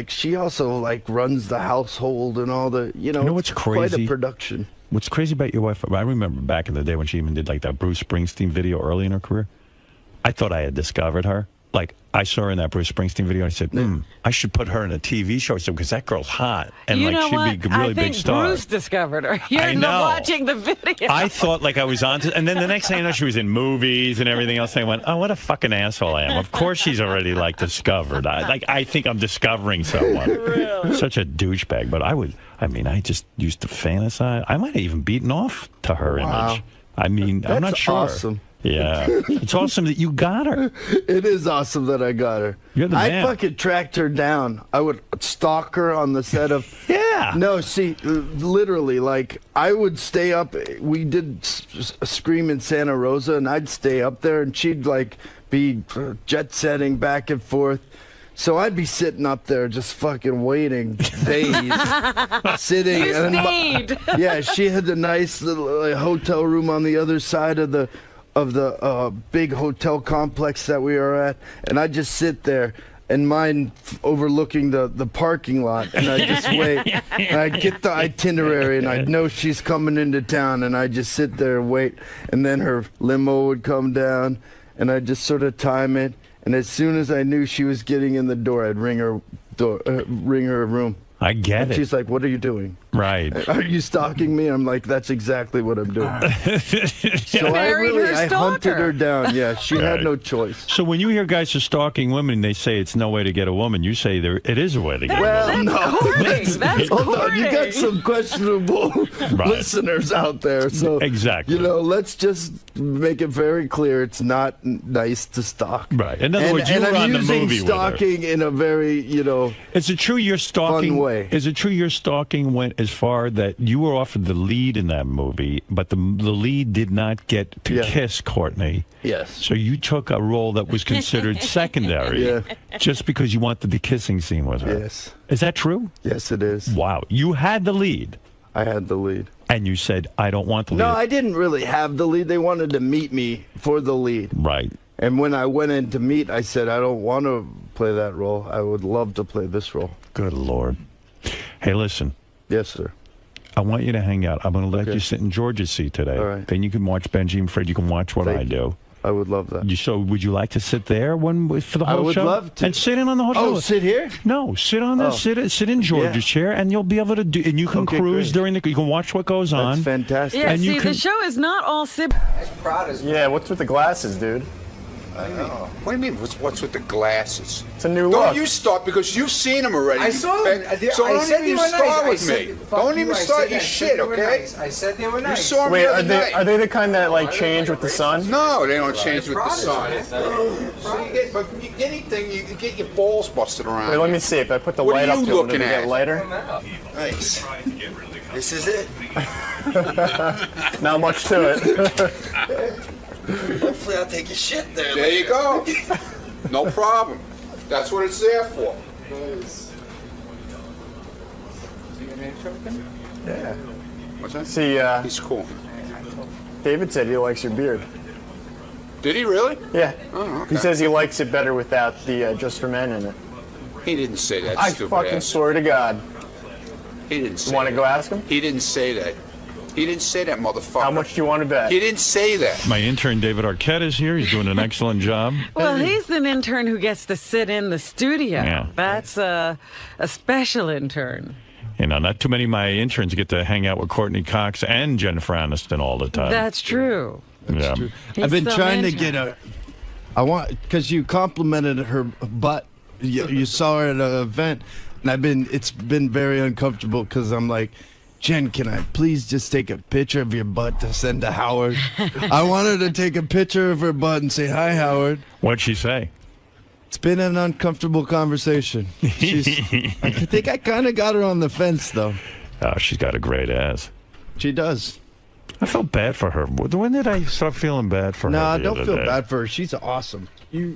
She also runs the household and all the, you know what's crazy? Quite a production. What's crazy about your wife, I remember back in the day when she even did like that Bruce Springsteen video early in her career, I thought I had discovered her. Like, I saw her in that Bruce Springsteen video, and I said, I should put her in a TV show because that girl's hot. And you like know she'd what? be a really big star. Bruce discovered her. You're I know. watching the video. I thought like I was on to, and then the next thing I know, she was in movies and everything else. And I went, oh, what a fucking asshole I am. Of course she's already like discovered. I think I'm discovering someone. Really? Such a douchebag. But I just used to fantasize. I might have even beaten off to her image. I mean, I'm not sure. Awesome. Yeah. It's awesome that you got her. It is awesome that I got her. You're the man. I fucking tracked her down. I would stalk her on the set of... Yeah. No, see, literally, like, I would stay up. We did Scream in Santa Rosa, and I'd stay up there, and she'd, like, be jet-setting back and forth. So I'd be sitting up there just fucking waiting days, sitting. You stayed. Yeah, she had the nice little hotel room on the other side of the big hotel complex that we are at, and I just sit there, and mine overlooking the parking lot, and I just wait, and I get the itinerary, and I know she's coming into town, and I just sit there and wait, and then her limo would come down, and I just sort of time it, and as soon as I knew she was getting in the door, I'd ring her room. I get And it. she's like, what are you doing? Right. Are you stalking me? I'm like, that's exactly what I'm doing. So I hunted her down. Yeah, she had no choice. So when you hear guys are stalking women, they say it's no way to get a woman. You say it is a way to get a Well, woman. no. That's Hold on, you got some questionable Right. listeners out there. So exactly. You know, let's just make it very clear. It's not nice to stalk. Right. In other words, you and were I'm on the using movie with her. stalking in a very, Is it true you're stalking? fun way. Is it true your stalking went as far that you were offered the lead in that movie, but the lead did not get to kiss Courtney? Yes. So you took a role that was considered secondary, just because you wanted the kissing scene with her. Yes. Is that true? Yes, it is. Wow. You had the lead. I had the lead. And you said, I don't want the lead. No, I didn't really have the lead. They wanted to meet me for the lead. Right. And when I went in to meet, I said, I don't want to play that role. I would love to play this role. Good Lord. Hey, listen. Yes, sir. I want you to hang out. I'm going to let you sit in George's seat today. All right. Then you can watch Benji and Fred. You can watch what I do. I would love that. So would you like to sit there for the I whole would show? love to. And sit in on the whole show. Oh, sit here? No, sit on the sit in George's chair, and you'll be able to do. And you can cruise during the. You can watch what goes on. That's fantastic. Yeah, And see, you can, the show is not all sip. Yeah, what's with the glasses, dude? I know. What do you mean, what's with the glasses? It's a new Don't look. you start, because you've seen them already. I saw them. So I don't said they even were start nice. with me. Don't even start your shit, okay? I said they were nice. You saw them Wait, the other night. are they the kind that like change with the sun? No, they don't change with the sun. So but anything, you can get your balls busted around. Wait, let me see. If I put the What light are up you to them, looking does it at? get lighter? Nice. This is it. Not much to it. Hopefully I'll take your shit there. There you go. No problem. That's what it's there for. Yeah. What's that? See, he's cool. David said he likes your beard. Did he really? Yeah. Oh, okay. He says he likes it better without the Just for Men in it. He didn't say that. I stupid fucking ass. swear to God. He didn't say You want to that. go ask him? He didn't say that. He didn't say that, motherfucker. How much do you want to bet? He didn't say that. my intern David Arquette is here. He's doing an excellent job. Well, he's an intern who gets to sit in the studio. Yeah. That's a special intern. You know, not too many of my interns get to hang out with Courtney Cox and Jennifer Aniston all the time. That's true. Yeah. He's I've been some trying to intern. get I want, because you complimented her butt. You saw her at an event, and it's been very uncomfortable because I'm like, Jen, can I please just take a picture of your butt to send to Howard? I want her to take a picture of her butt and say, hi, Howard. What'd she say? It's been an uncomfortable conversation. I think I kind of got her on the fence, though. Oh, she's got a great ass. She does. I felt bad for her. When did I start feeling bad for her? No, the don't other feel day? bad for her. She's awesome. There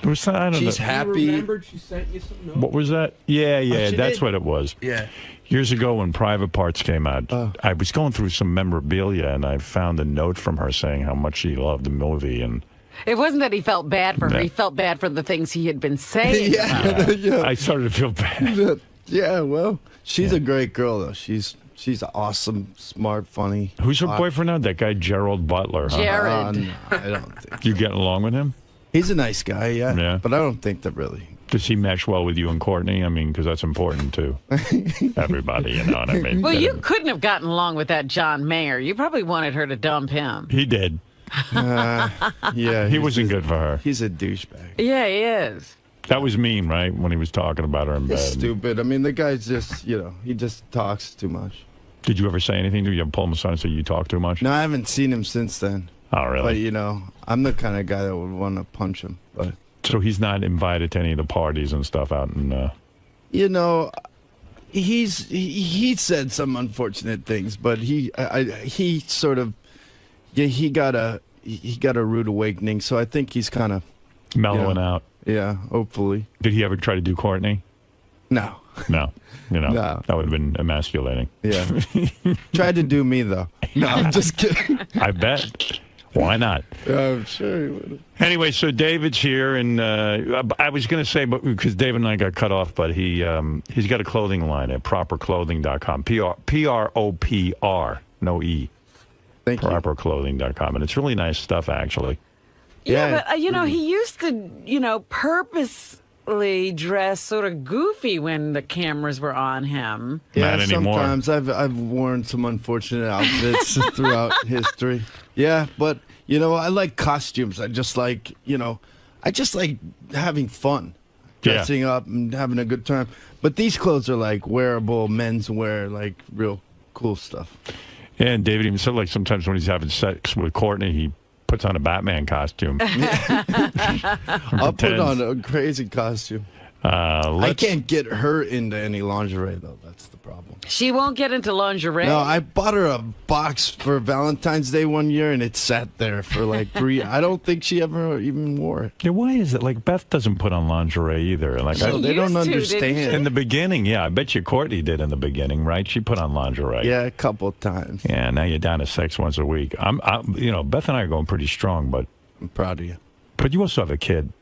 was some- I don't She's know. happy. You remembered she sent you some notes? What was that? Yeah, she that's did? what it was. Yeah. Years ago when Private Parts came out, I was going through some memorabilia and I found a note from her saying how much she loved the movie. And It wasn't that he felt bad for her. Yeah. He felt bad for the things he had been saying. I started to feel bad. Yeah, well, she's a great girl, though. She's awesome, smart, funny. Who's her boyfriend now? That guy Gerald Butler. Huh? Jared. No, I don't think. You getting along with him? He's a nice guy, yeah. Yeah. But I don't think that really. Does he mesh well with you and Courtney? I mean, because that's important too. Everybody, you know what I mean? Well, you couldn't have gotten along with that John Mayer. You probably wanted her to dump him. He did. Yeah. He wasn't good for her. He's a douchebag. Yeah, he is. That was mean, right? When he was talking about her in bed. He's stupid. I mean, the guy's just, he just talks too much. Did you ever say anything to him? You pull him aside and say you talk too much? No, I haven't seen him since then. Oh, really? But, I'm the kind of guy that would want to punch him. But So he's not invited to any of the parties and stuff out in... he said some unfortunate things, but he sort of, he got a rude awakening. So I think he's kind of mellowing out. Yeah, hopefully. Did he ever try to do Courtney? No. No. No. That would have been emasculating. Yeah. Tried to do me, though. No, I'm just kidding. I bet. Why not? I'm sure he would have. Anyway, so David's here, and I was going to say, but because David and I got cut off, but he's got a clothing line at properclothing.com. PROPR, no E. Thank you. Properclothing.com, and it's really nice stuff, actually. Yeah, but he used to, frequently dressed sort of goofy when the cameras were on him. Yeah, Not anymore. sometimes I've worn some unfortunate outfits throughout history. Yeah, but you know, I like costumes. I just like having fun, dressing up and having a good time. But these clothes are like wearable menswear, like real cool stuff. Yeah, and David even said like sometimes when he's having sex with Courtney, he puts on a Batman costume. I'll put on a crazy costume. I can't get her into any lingerie, though. That's the problem. She won't get into lingerie? No, I bought her a box for Valentine's Day one year, and it sat there for like 3. I don't think she ever even wore it. Yeah, why is it? Like, Beth doesn't put on lingerie either. Like, they don't understand. In the beginning, yeah, I bet you Courtney did in the beginning, right? She put on lingerie. Yeah, a couple of times. Yeah, now you're down to sex once a week. You know, Beth and I are going pretty strong, but I'm proud of you. But you also have a kid.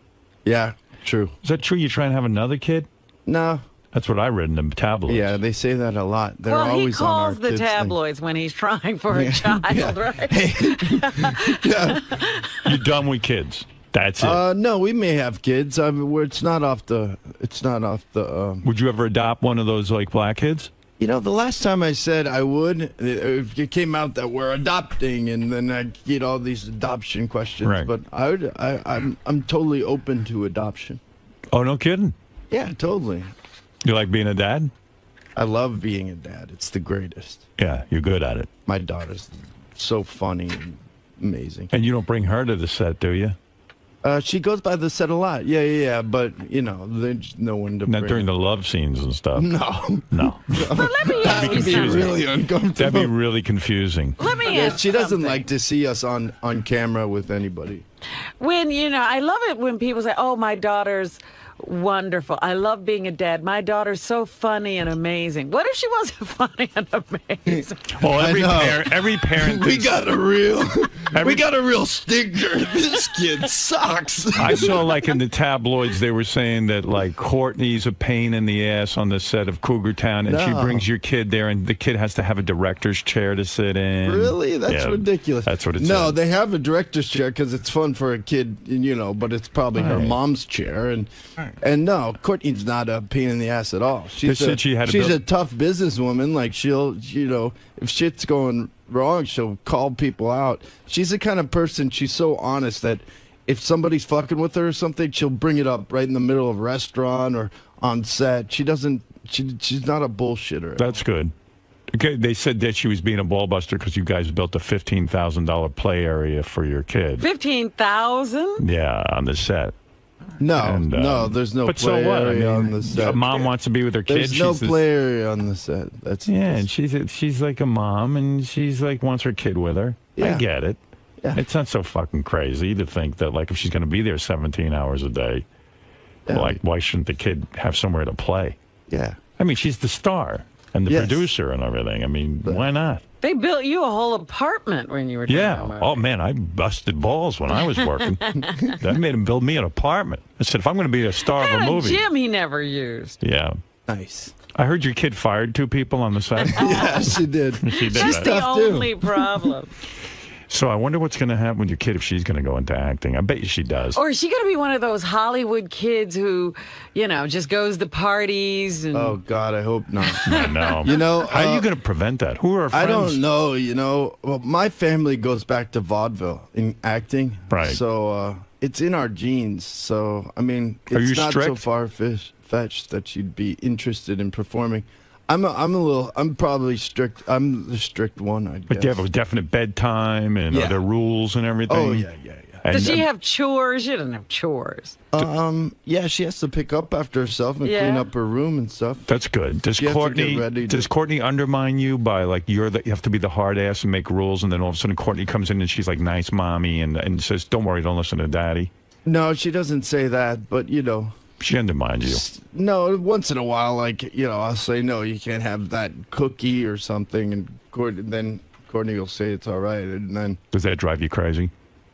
Yeah, true. Is that true? You try and have another kid? No. That's what I read in the tabloids. Yeah, they say that a lot. They're well, always he calls on our the tabloids when he's trying for a child, right? You done with kids? That's it. No, we may have kids. I mean, it's not off the. Would you ever adopt one of those like black kids? You know, the last time I said I would, it came out that we're adopting, and then I get all these adoption questions. Right. But I'm totally open to adoption. Oh, no kidding? Yeah, totally. You like being a dad? I love being a dad. It's the greatest. Yeah, you're good at it. My daughter's so funny and amazing. And you don't bring her to the set, do you? She goes by the set a lot. Yeah. But, you know, there's no one to Not bring. during the love scenes and stuff. No. No. But let me ask That'd you be something. really uncomfortable. That'd be really confusing. Let me ask She doesn't something. like to see us on camera with anybody. When, you know, I love it when people say, oh, my daughter's wonderful. I love being a dad. My daughter's so funny and amazing. What if she wasn't funny and amazing? Well, every parent. We got a real stinker. This kid sucks. I saw like in the tabloids they were saying that like Courtney's a pain in the ass on the set of Cougar Town, and she No. brings your kid there, and the kid has to have a director's chair to sit in. Really? That's ridiculous. That's what it No, said. they have a director's chair because it's fun for a kid, you know, but it's probably her Right. mom's chair. And no, Courtney's not a pain in the ass at all. They said she had she's a tough businesswoman. Like, she'll, you know, if shit's going wrong, she'll call people out. She's the kind of person, she's so honest that if somebody's fucking with her or something, she'll bring it up right in the middle of a restaurant or on set. She doesn't, she's not a bullshitter. That's good. Okay, they said that she was being a ball buster because you guys built a $15,000 play area for your kid. $15,000? Yeah, on the set. No, no, there's no but play so what? area I mean, on the set. A mom wants to be with her kid. There's no She's play area on the set. That's and she's like a mom, and she's like wants her kid with her. I Yeah. get it. Yeah. It's not so fucking crazy to think that like if she's going to be there 17 hours a day, like why shouldn't the kid have somewhere to play? Yeah. I mean, she's the star and the Yes. producer and everything. I mean, why not? They built you a whole apartment when you were doing Yeah. that. Oh, man, I busted balls when I was working. I made him build me an apartment. I said, if I'm going to be a star of a movie. Gym he never used. Yeah. Nice. I heard your kid fired 2 people on the set. Yeah, she did. She did. That's right? the only problem. So I wonder what's going to happen with your kid if she's going to go into acting. I bet you she does. Or is she going to be one of those Hollywood kids who, you know, just goes to parties and... Oh, God, I hope not. I know. You know, how are you going to prevent that? Who are her friends? I don't know, you know. Well, my family goes back to vaudeville in acting. Right. So it's in our genes. So, I mean, Are you it's not so strict? far-fetched that she'd be interested in performing. I'm probably strict. I'm the strict one, I guess. But do you have a definite bedtime and are there rules and everything? Oh, yeah. And, Does she have chores? She doesn't have chores. Yeah, she has to pick up after herself and Yeah. clean up her room and stuff. That's good. Does She has to get ready to- Courtney undermine you by like you have to be the hard ass and make rules, and then all of a sudden Courtney comes in and she's like nice mommy and says, "Don't worry, don't listen to daddy." No, she doesn't say that, but you know. She undermines you. No, once in a while, like, you know, I'll say, no, you can't have that cookie or something, and then Courtney will say it's all right, and then... Does that drive you crazy?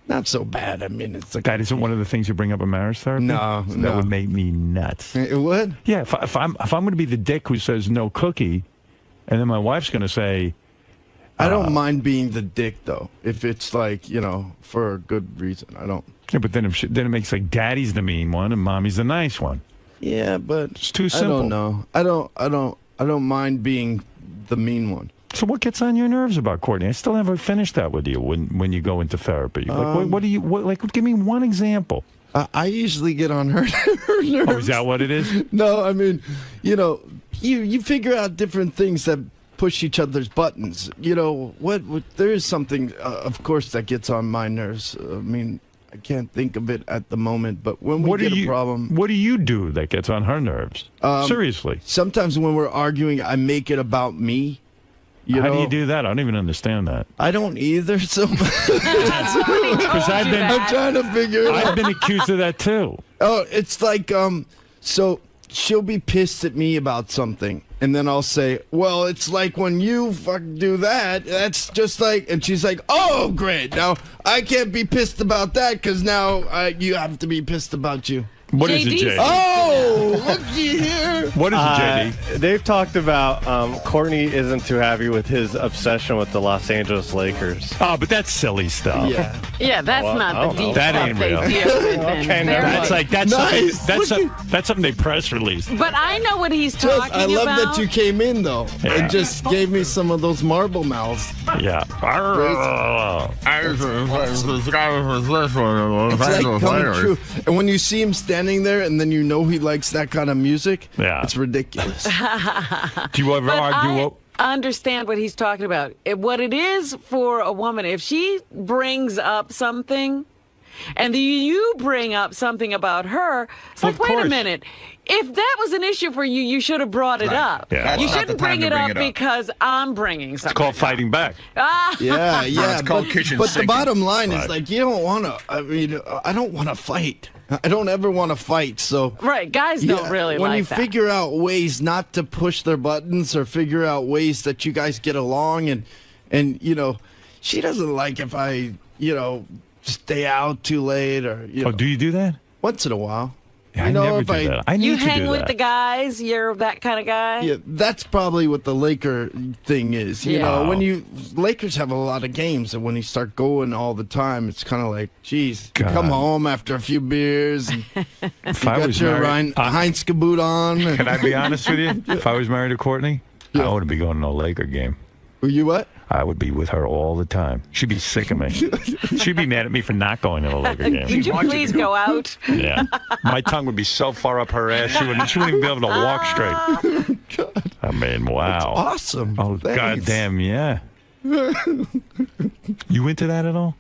Not so bad. I mean, it's like... That isn't one of the things you bring up in marriage therapy? No, That no. would make me nuts. It would? Yeah, if I'm going to be the dick who says no cookie, and then my wife's going to say... I don't mind being the dick, though, if it's like, you know, for a good reason. I don't... Yeah, but then it makes like daddy's the mean one and mommy's the nice one. Yeah, but it's too simple. I don't know. I don't mind being the mean one. So what gets on your nerves about Courtney? I still never finished that with you when you go into therapy. Like, what do you like? Give me one example. I usually get on her nerves. Oh, is that what it is? No, I mean, you figure out different things that push each other's buttons. What there is something, of course, that gets on my nerves. I mean, I can't think of it at the moment, but when we get a problem... What do you do that gets on her nerves? Seriously. Sometimes when we're arguing, I make it about me. How do you do that? I don't even understand that. I don't either. So because I'm trying to figure it out. I've been accused of that too. Oh, it's like so she'll be pissed at me about something, and then I'll say, "Well, it's like when you fucking do that. That's just like," and she's like, "Oh, great! Now I can't be pissed about that because now you have to be pissed about you." What is it, JD? Oh, looky here. What is it, JD? They've talked about Courtney isn't too happy with his obsession with the Los Angeles Lakers. Oh, but that's silly stuff. Yeah, that's not the deep That stuff ain't they real. deal with. Okay, and never That's mind. that's something they press release. But I know what he's talking I love about. that you came in though Yeah. and just gave me some of those marble mouths. Yeah. It's like coming true. And when you see him standing there and then you know he likes that kind of music, it's ridiculous. Do you ever argue? I understand what he's talking about. What it is for a woman, if she brings up something and you bring up something about her, it's like, wait a minute. If that was an issue for you, you should have brought it up. Yeah. You Well, shouldn't bring it up because I'm bringing something. It's called fighting back. Yeah. It's called kitchen But the sinking. bottom line is like you don't want to. I mean, I don't want to fight. I don't ever want to fight. So Right, guys don't really when like you that. figure out ways not to push their buttons or figure out ways that you guys get along and she doesn't like if I stay out too late or Oh, do you do that? once in a while. I never do that. I need You to hang do with that. the guys, you're that kind of guy? Yeah, that's probably what the Laker thing is. You know, when Lakers have a lot of games, and when you start going all the time, it's kind of like, geez, you come home after a few beers, and If you I got was your married, 𝗦𝗫𝗄𝗿𝗍 on. Can I be honest with you? If I was married to Courtney, I wouldn't be going to no Laker game. You what? I would be with her all the time. She'd be sick of me. She'd be mad at me for not going to the Laker game. Would you please go out? Yeah. My tongue would be so far up her ass, she wouldn't even be able to walk straight. I mean, wow. That's awesome. Oh, Thanks. goddamn, yeah. You into that at all?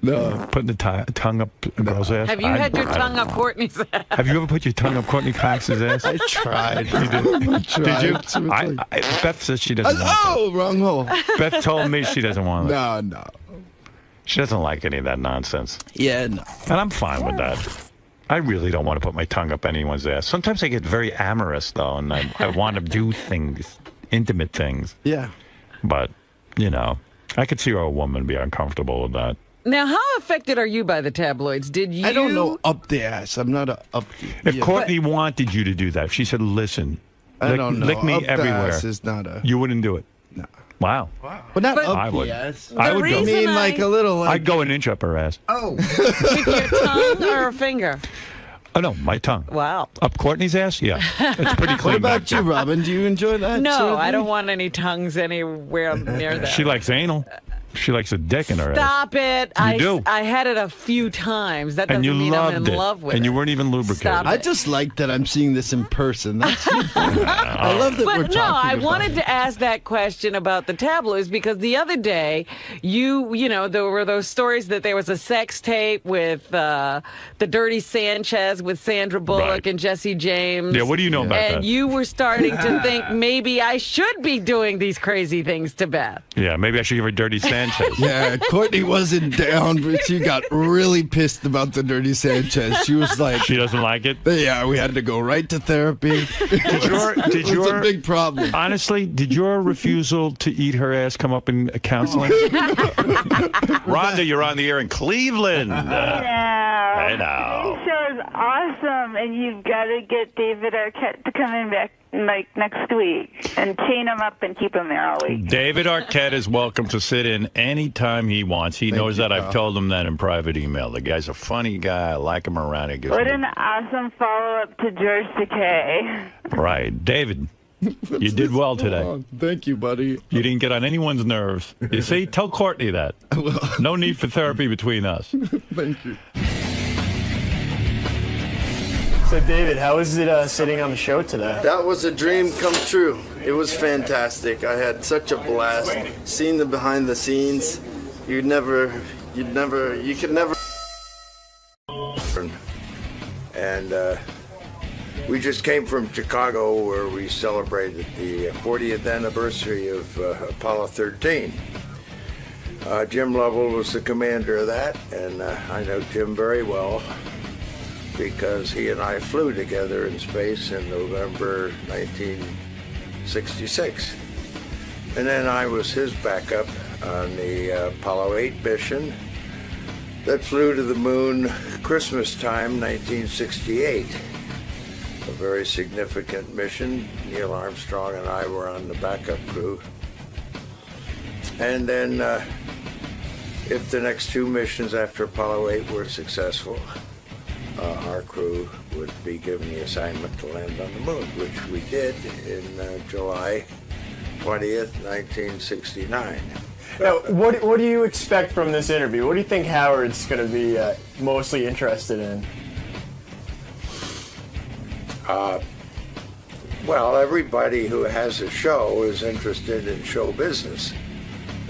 No. Putting the tongue up a girl's ass? Have you had your tongue up Courtney's ass? Have you ever put your tongue up Courtney Cox's ass? I tried. You did? tried. Did you? Beth says she doesn't want Oh, wrong hole. that. Beth told me she doesn't want it. No. She doesn't like any of that nonsense. Yeah, no. And I'm fine with that. I really don't want to put my tongue up anyone's ass. Sometimes I get very amorous, though, and I want to do things, intimate things. Yeah. But, I could see a woman be uncomfortable with that. Now, how affected are you by the tabloids? Did you? I don't know up the ass. I'm not a up the... If Courtney wanted you to do that, if she said, listen, I don't know. lick me Up the everywhere. ass is not a... You wouldn't do it? No. Wow. But not up I the would. ass. I would go. I mean, like a little... I'd go an inch up her ass. Oh. With your tongue or a finger? Oh, no, my tongue. Wow. Up Courtney's ass? Yeah. It's pretty clean. What about back you, there. Robin? Do you enjoy that? No, sort of I thing? don't want any tongues anywhere near that. She likes anal. She likes a dick in her ass. Stop it. You do. I had it a few times. That doesn't And you mean I'm loved in it. love with And it. you weren't even lubricated. Stop I just like that I'm seeing this in person. That's I love that we're But talking no, I about wanted it. to ask that question about the tabloids because the other day, there were those stories that there was a sex tape with the Dirty Sanchez with Sandra Bullock and Jesse James. Yeah, what do you know about and that? you were starting to think maybe I should be doing these crazy things to Beth. Yeah, maybe I should give her Dirty Sanchez. Yeah, Courtney wasn't down, but she got really pissed about the Dirty Sanchez. She was like... She doesn't like it? Yeah, we had to go right to therapy. It was a big problem. Honestly, did your refusal to eat her ass come up in counseling? Rhonda, you're on the air in Cleveland. Hey now. This show is awesome, and you've got to get David Arquette to come in back like next week and chain him up and keep him there all week. David Arquette is welcome to sit in anytime he wants. He knows that. I've told him that in private email. The guy's a funny guy. I like him around. He gives What me... an awesome follow-up to _𝗏𝗍. Right. David, you did well today. Oh, thank you, buddy. You didn't get on anyone's nerves. You see? Tell Courtney that. No need for therapy between us. Thank you. So, David, how was it sitting on the show today? That was a dream come true. It was fantastic. I had such a blast. Seeing the behind the scenes, you could never. And we just came from Chicago where we celebrated the 40th anniversary of Apollo 13. Jim Lovell was the commander of that, and I know Jim very well, because he and I flew together in space in November 1966. And then I was his backup on the Apollo 8 mission that flew to the moon Christmas time, 1968. A very significant mission. Neil Armstrong and I were on the backup crew. And then if the next two missions after Apollo 8 were successful, our crew would be given the assignment to land on the moon, which we did in July 20th, 1969. Now, what do you expect from this interview? What do you think Howard's going to be mostly interested in? Well, everybody who has a show is interested in show business,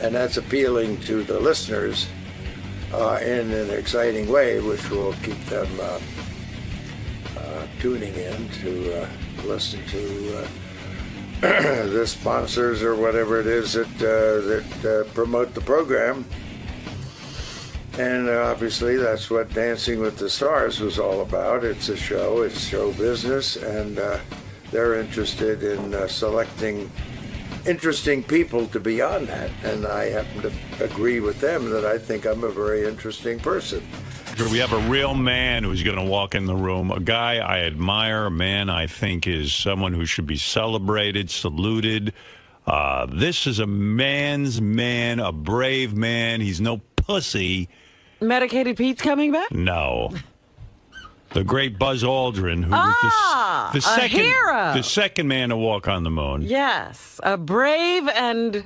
and that's appealing to the listeners in an exciting way, which will keep them tuning in to listen to the sponsors or whatever it is that promote the program. And obviously that's what Dancing with the Stars was all about. It's a show, it's show business, and they're interested in selecting interesting people to be on that, and I happen to agree with them that I think I'm a very interesting person. We have a real man who's going to walk in the room, a guy I admire, a man I think is someone who should be celebrated, saluted. This is a man's man, a brave man. He's no pussy. Medicated Pete's coming back? No. The great Buzz Aldrin, who was the second man to walk on the moon. Yes, a brave and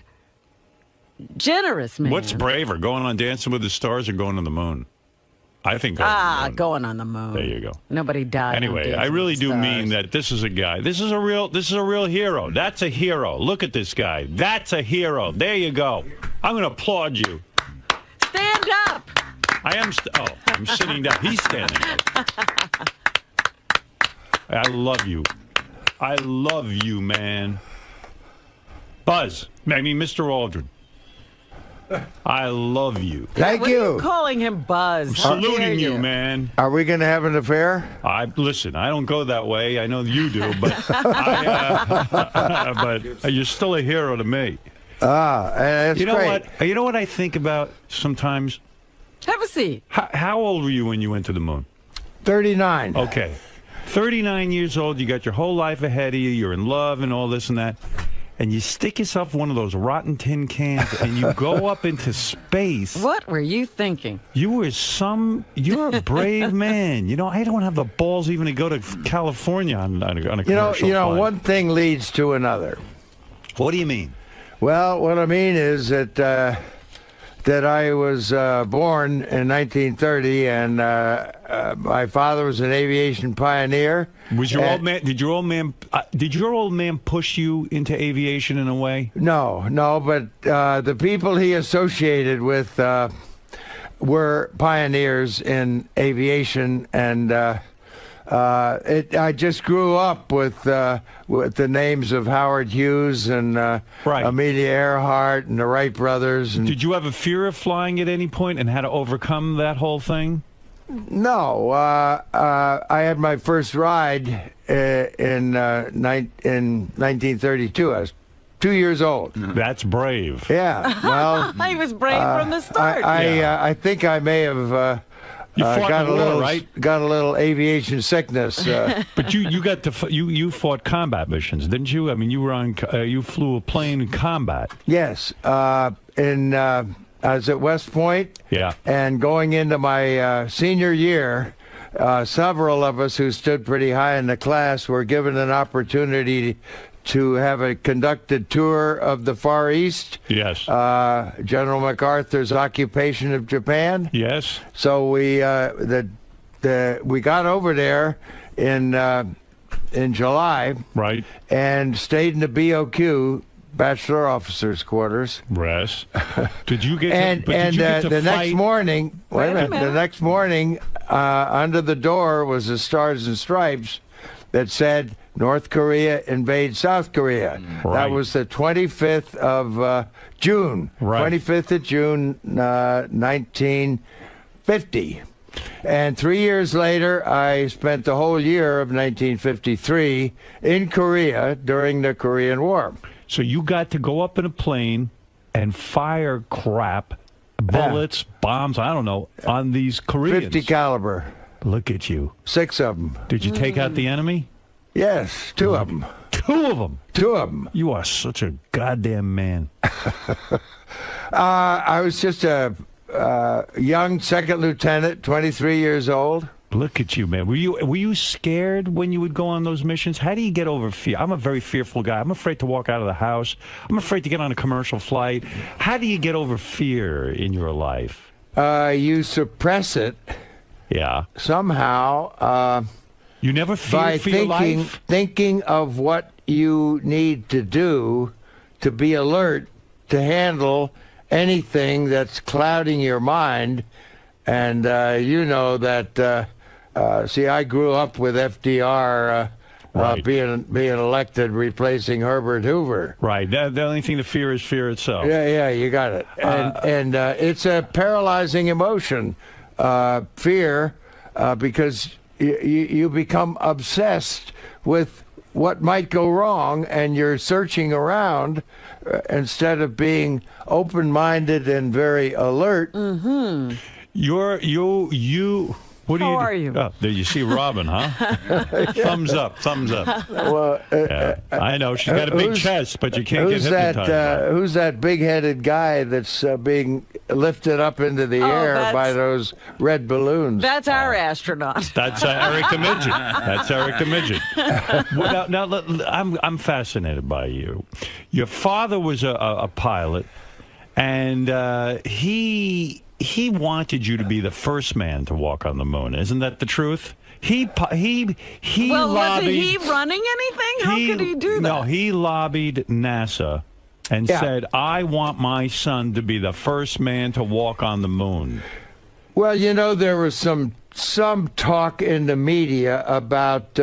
generous man. What's braver, going on Dancing with the Stars or going on the moon? I think going on the moon. Going on the moon. There you go. Nobody died. Anyway, I really do mean that this is a guy. This is a real hero. That's a hero. Look at this guy. That's a hero. There you go. I'm going to applaud you. Stand up. I am. I'm sitting down. He's standing up. I love you. I love you, man. Buzz. I mean, Mr. Aldrin. I love you. Thank you. What are you calling him Buzz? I'm saluting you, man. Are we going to have an affair? Listen, I don't go that way. I know you do, but but you're still a hero to me. That's you know great. what? You know what I think about sometimes? Have a seat. How old were you when you went to the moon? 39. Okay. 39 years old. You got your whole life ahead of you. You're in love and all this and that. And you stick yourself in one of those rotten tin cans and you go up into space. What were you thinking? You're a brave man. You know, I don't have the balls even to go to California on a commercial flight. One thing leads to another. What do you mean? Well, what I mean is that I was born in 1930, and my father was an aviation pioneer. Was your old man? Did your old man push you into aviation in a way? No, but the people he associated with were pioneers in aviation, and I just grew up with the names of Howard Hughes and Amelia Earhart and the Wright brothers. And did you have a fear of flying at any point and how to overcome that whole thing? No, I had my first ride in 1932. I was 2 years old. That's brave. Yeah, well, he was brave from the start. I think I may have You fought got in a the war, little, right? Got a little aviation sickness. But you fought combat missions, didn't you? I mean, you flew a plane in combat. Yes, I was at West Point. Yeah. And going into my senior year, several of us who stood pretty high in the class were given an opportunity to have a conducted tour of the Far East. Yes. General MacArthur's occupation of Japan. Yes. So we got over there in July. Right. And stayed in the BOQ, Bachelor Officers Quarters. Yes. Did you get the next morning? Wait a minute. The next morning, under the door was the Stars and Stripes that said North Korea invades South Korea. Right. That was the 25th of June. Right. 25th of June, 1950. And 3 years later, I spent the whole year of 1953 in Korea during the Korean War. So you got to go up in a plane and fire crap, bullets, bombs, I don't know, on these Koreans. 50 caliber. Look at you. 6 of them. Did you take out the enemy? Yes, 2 of them. 2 of them? 2 of them. You are such a goddamn man. I was just a young second lieutenant, 23 years old. Look at you, man. Were you scared when you would go on those missions? How do you get over fear? I'm a very fearful guy. I'm afraid to walk out of the house. I'm afraid to get on a commercial flight. How do you get over fear in your life? You suppress it. Yeah. Somehow. You never feared for your life? Thinking of what you need to do to be alert to handle anything that's clouding your mind. And you know that, see, I grew up with FDR right. being elected, replacing Herbert Hoover. Right. The only thing to fear is fear itself. Yeah, you got it. And it's a paralyzing emotion, fear, because you become obsessed with what might go wrong, and you're searching around instead of being open-minded and very alert. Mm-hmm. What How are you? Oh, there you see Robin, huh? Thumbs up. Well, I know she's got a big chest, but you can't get hypnotized. Who's that big-headed guy that's being lifted up into the air by those red balloons? That's our astronaut. That's Eric the Midget. Now, I'm fascinated by you. Your father was a pilot, and he wanted you to be the first man to walk on the moon. Isn't that the truth? He lobbied. Wasn't he running anything? How could he do that? No, he lobbied NASA and said, I want my son to be the first man to walk on the moon. Well, you know, there was some talk in the media about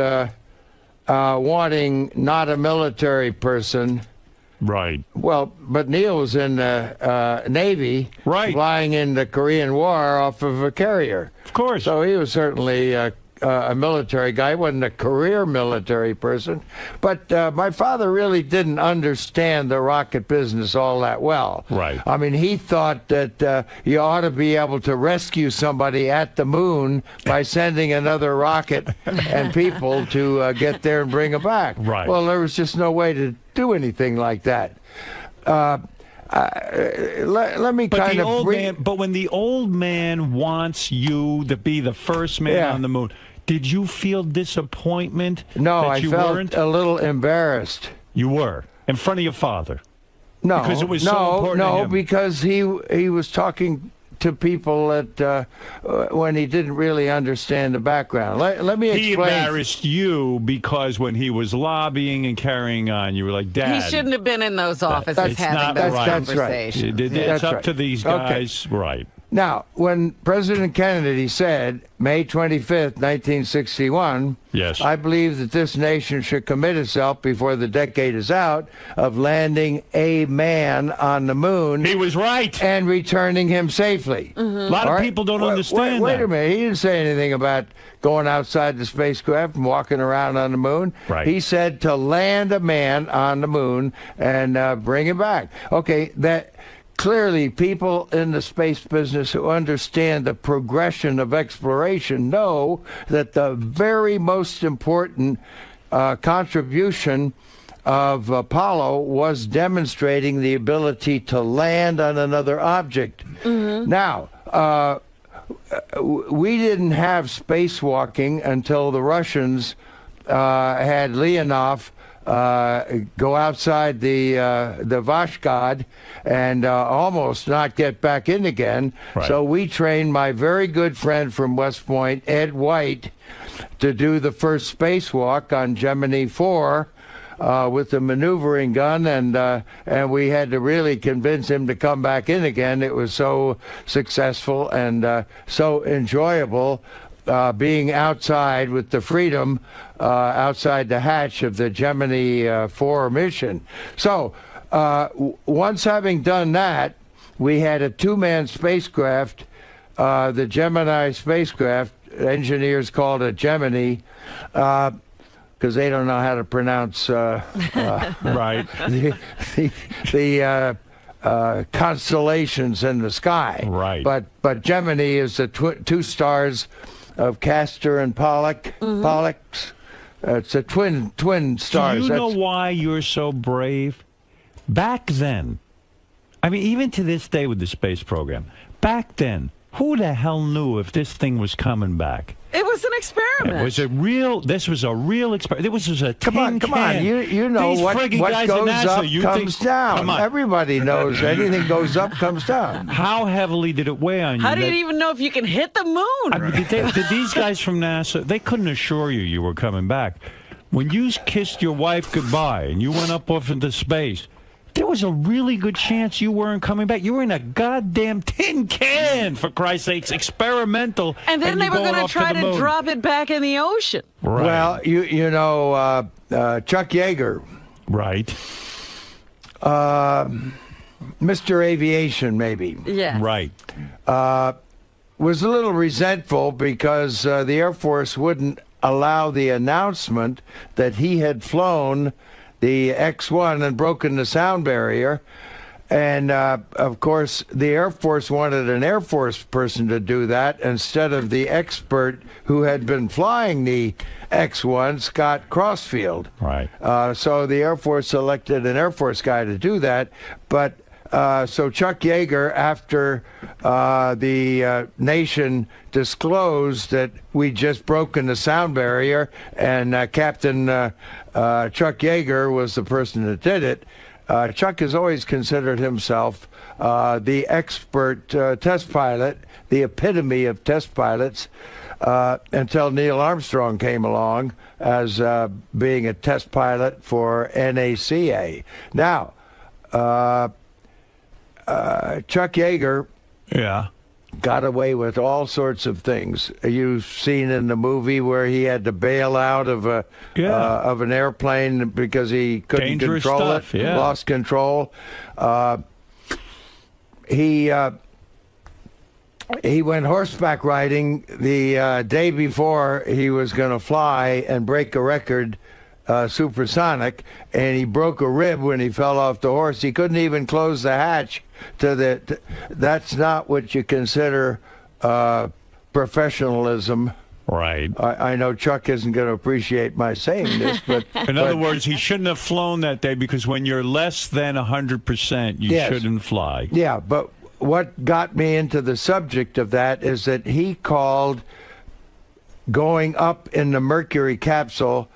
wanting not a military person. Right. Well, but Neil was in the Navy, right, flying in the Korean War off of a carrier. Of course. So he was certainly a military guy. He wasn't a career military person. But my father really didn't understand the rocket business all that well. Right. I mean, he thought that you ought to be able to rescue somebody at the moon by sending another rocket and people to get there and bring them back. Right. Well, there was just no way to do anything like that. Let me kind of... But when the old man wants you to be the first man on the moon, did you feel disappointment? No, that I you felt weren't? a little embarrassed. You were? In front of your father? No, because it was so important to him. Because he was talking to people that when he didn't really understand the background. Let me explain. He embarrassed you because when he was lobbying and carrying on, you were like, Dad. He shouldn't have been in those offices having those conversations. It's up to these guys. Okay. Right. Now, when President Kennedy said, May 25th, 1961, yes, I believe that this nation should commit itself before the decade is out of landing a man on the moon. He was right. And returning him safely. Mm-hmm. A lot of people don't understand Wait that. a minute. He didn't say anything about going outside the spacecraft and walking around on the moon. Right. He said to land a man on the moon and bring him back. Okay, that... clearly, people in the space business who understand the progression of exploration know that the very most important contribution of Apollo was demonstrating the ability to land on another object. Now, we didn't have spacewalking until the Russians had Leonov go outside the 𝗦𝗫𝗄𝗿𝗍 and almost not get back in again. Right. So we trained my very good friend from West Point, Ed White, to do the first spacewalk on Gemini 4 with the maneuvering gun, and we had to really convince him to come back in again. It was so successful and so enjoyable. Being outside with the freedom outside the hatch of the Gemini 4 mission. So once having done that, we had a two-man spacecraft, the Gemini spacecraft. Engineers called it Gemini because they don't know how to pronounce right. the constellations in the sky. Right. But Gemini is the two stars of Castor and Pollux. It's a twin stars. Do you know why you're so brave? Back then, I mean, even to this day with the space program, back then, who the hell knew if this thing was coming back? It was an experiment. It was a real. This was a real experiment. This was a Come on. You know These what guys goes at NASA, up you comes think, down. Come on. Everybody knows anything goes up comes down. How heavily did it weigh on you? How do you even know if you can hit the moon? I mean, did these guys from NASA, they couldn't assure you were coming back. When you kissed your wife goodbye and you went up off into space, there was a really good chance you weren't coming back. You were in a goddamn tin can, for Christ's sakes, experimental. And then they were going to try to drop it back in the ocean. Right. Well, you know, Chuck Yeager. Right. Mr. Aviation, maybe. Yeah. Right. Was a little resentful because the Air Force wouldn't allow the announcement that he had flown the X-1 and broken the sound barrier. And, of course, the Air Force wanted an Air Force person to do that instead of the expert who had been flying the X-1, Scott Crossfield. Right. So the Air Force selected an Air Force guy to do that. But so Chuck Yeager, after the nation disclosed that we'd just broken the sound barrier and Captain Chuck Yeager was the person that did it, Chuck has always considered himself the expert test pilot, the epitome of test pilots, until Neil Armstrong came along as being a test pilot for NACA. Now, Chuck Yeager got away with all sorts of things. You've seen in the movie where he had to bail out of an airplane because he couldn't Dangerous control stuff, it, lost control. He went horseback riding the day before he was going to fly and break a record, supersonic, and he broke a rib when he fell off the horse. He couldn't even close the hatch to the. That's not what you consider professionalism. Right. I know Chuck isn't going to appreciate my saying this, but in other words, he shouldn't have flown that day because when you're less than 100%, you shouldn't fly. Yeah, but what got me into the subject of that is that he called going up in the Mercury capsule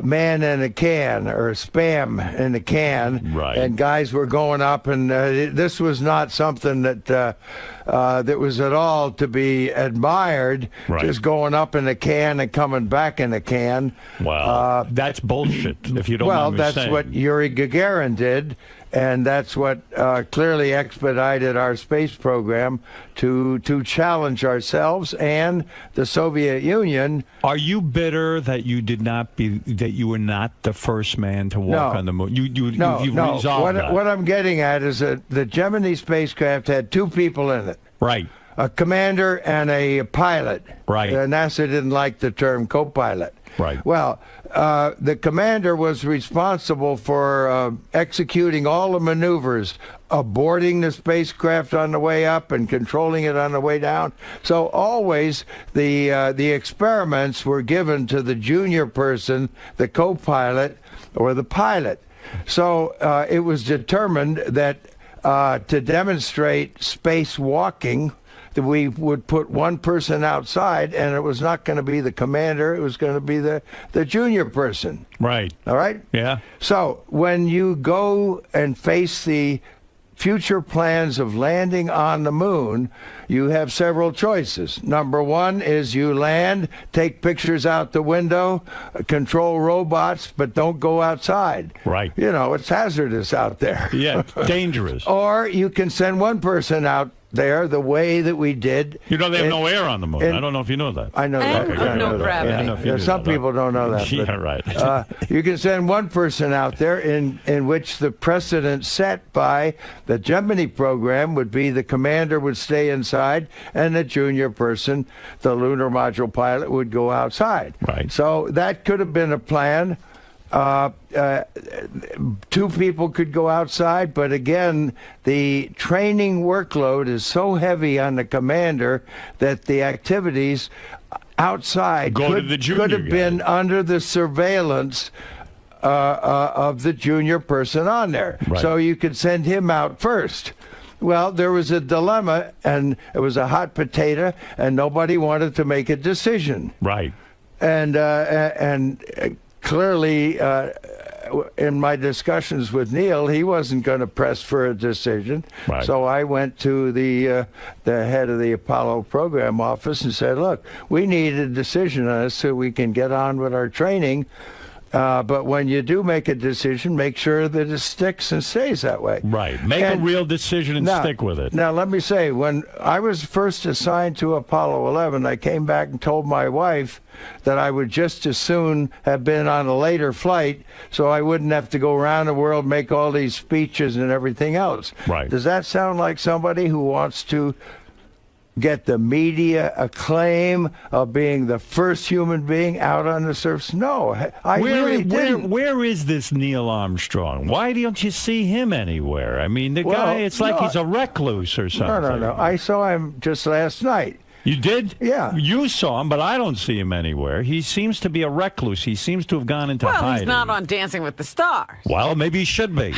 man in a can, or spam in a can. Right. And guys were going up, and this was not something that that was at all to be admired. Right. Just going up in a can and coming back in a can. Wow, that's bullshit. If you don't well, mind me that's saying. what Yuri Gagarin did. And that's what clearly expedited our space program to challenge ourselves and the Soviet Union. Are you bitter that you were not the first man to walk on the moon? You resolved that. What I'm getting at is that the Gemini spacecraft had two people in it. Right. A commander and a pilot. Right. NASA didn't like the term co-pilot. Right. Well, the commander was responsible for executing all the maneuvers, aborting the spacecraft on the way up and controlling it on the way down. So always the experiments were given to the junior person, the co-pilot, or the pilot. So it was determined that to demonstrate spacewalking, that we would put one person outside, and it was not going to be the commander, it was going to be the junior person. Right. All right? Yeah. So when you go and face the future plans of landing on the moon, you have several choices. Number one is you land, take pictures out the window, control robots, but don't go outside. Right. You know, it's hazardous out there. Yeah, dangerous. Or you can send one person out there the way that we did. You know, they have no air on the moon. I don't know if you know that. I know that. I know that. Yeah. I don't know if you knew Some that. people don't know that. Yeah, but, right. You can send one person out there in which the precedent set by the Gemini program would be the commander would stay inside and the junior person, the lunar module pilot, would go outside. Right. So that could have been a plan. Two people could go outside, but again, the training workload is so heavy on the commander that the activities outside could have been under the surveillance of the junior person on there. Right. So you could send him out first. Well, there was a dilemma, and it was a hot potato, and nobody wanted to make a decision. Right. And clearly, in my discussions with Neil, he wasn't going to press for a decision. Right. So I went to the head of the Apollo program office and said, look, we need a decision on this so we can get on with our training. But when you do make a decision, make sure that it sticks and stays that way. Right. Make a real decision and stick with it. Now, let me say, when I was first assigned to Apollo 11, I came back and told my wife that I would just as soon have been on a later flight so I wouldn't have to go around the world, make all these speeches and everything else. Right. Does that sound like somebody who wants to get the media acclaim of being the first human being out on the surface? No, I really didn't. Where is this Neil Armstrong? Why don't you see him anywhere? I mean, the guy, it's like he's a recluse or something. No. I saw him just last night. You did? Yeah. You saw him, but I don't see him anywhere. He seems to be a recluse. He seems to have gone into hiding. Well, he's not on Dancing with the Stars. Well, maybe he should be.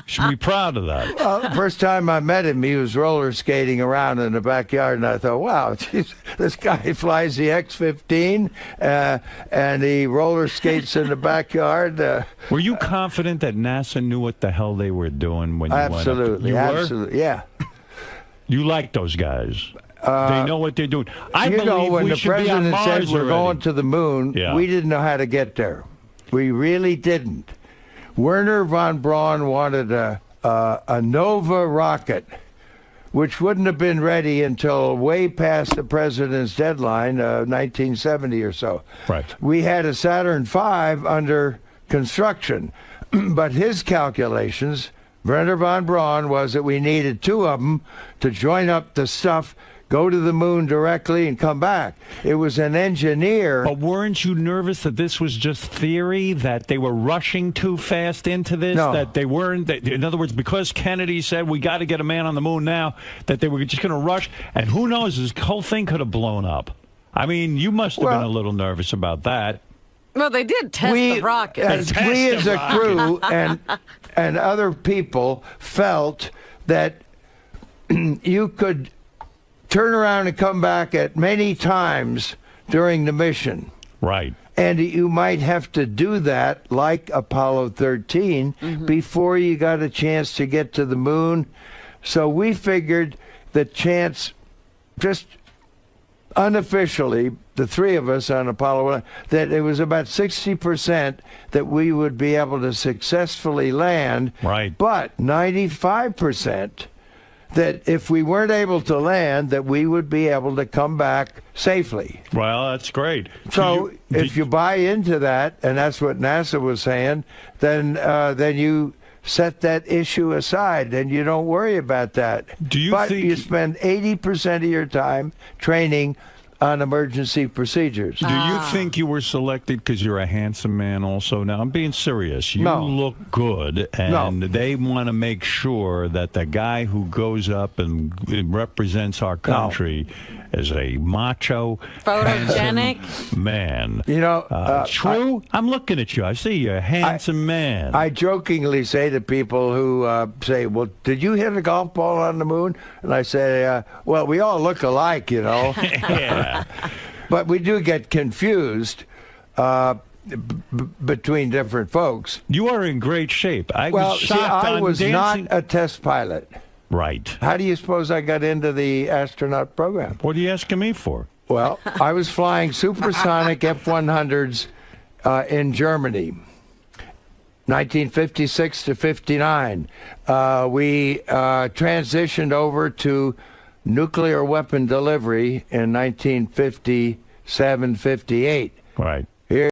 Should be proud of that. Well, the first time I met him, he was roller skating around in the backyard, and I thought, wow, geez, this guy flies the X-15, and he roller skates in the backyard. Were you confident that NASA knew what the hell they were doing when you went up? Absolutely, absolutely, yeah. You like those guys. They know what they're doing. I you believe know, when we the should be on president Mars said we're already. going to the moon, we didn't know how to get there. We really didn't. Wernher von Braun wanted a Nova rocket, which wouldn't have been ready until way past the president's deadline, 1970 or so. Right. We had a Saturn V under construction, but his calculations, Wernher von Braun, was that we needed two of them to join up the stuff, go to the moon directly, and come back. It was an engineer. But weren't you nervous that this was just theory, that they were rushing too fast into this? No. That they weren't, in other words, because Kennedy said we got to get a man on the moon now, that they were just going to rush, and who knows, this whole thing could have blown up. I mean, you must have been a little nervous about that. Well, they did test the rocket. We as a crew and other people felt that you could turn around and come back at many times during the mission. Right. And you might have to do that, like Apollo 13, before you got a chance to get to the moon. So we figured the chance, just unofficially, the three of us on Apollo 11, that it was about 60% that we would be able to successfully land. Right. But 95% that if we weren't able to land, that we would be able to come back safely. Well, that's great. So if you buy into that, and that's what NASA was saying, then you set that issue aside and you don't worry about that. Do you but think you spend 80% of your time training on emergency procedures. Do you think you were selected because you're a handsome man also? Now, I'm being serious. You look good, and they want to make sure that the guy who goes up and represents our country is a macho, photogenic man. You know, true? I'm looking at you. I see you're a handsome man. I jokingly say to people who say, well, did you hit a golf ball on the moon? And I say, well, we all look alike, you know. Yeah. But we do get confused between different folks. You are in great shape. I was shocked. I was dancing. not a test pilot. Right. How do you suppose I got into the astronaut program? What are you asking me for? Well, I was flying supersonic F-100s in Germany, 1956 to 59. We transitioned over to nuclear weapon delivery in 1957-58. Right.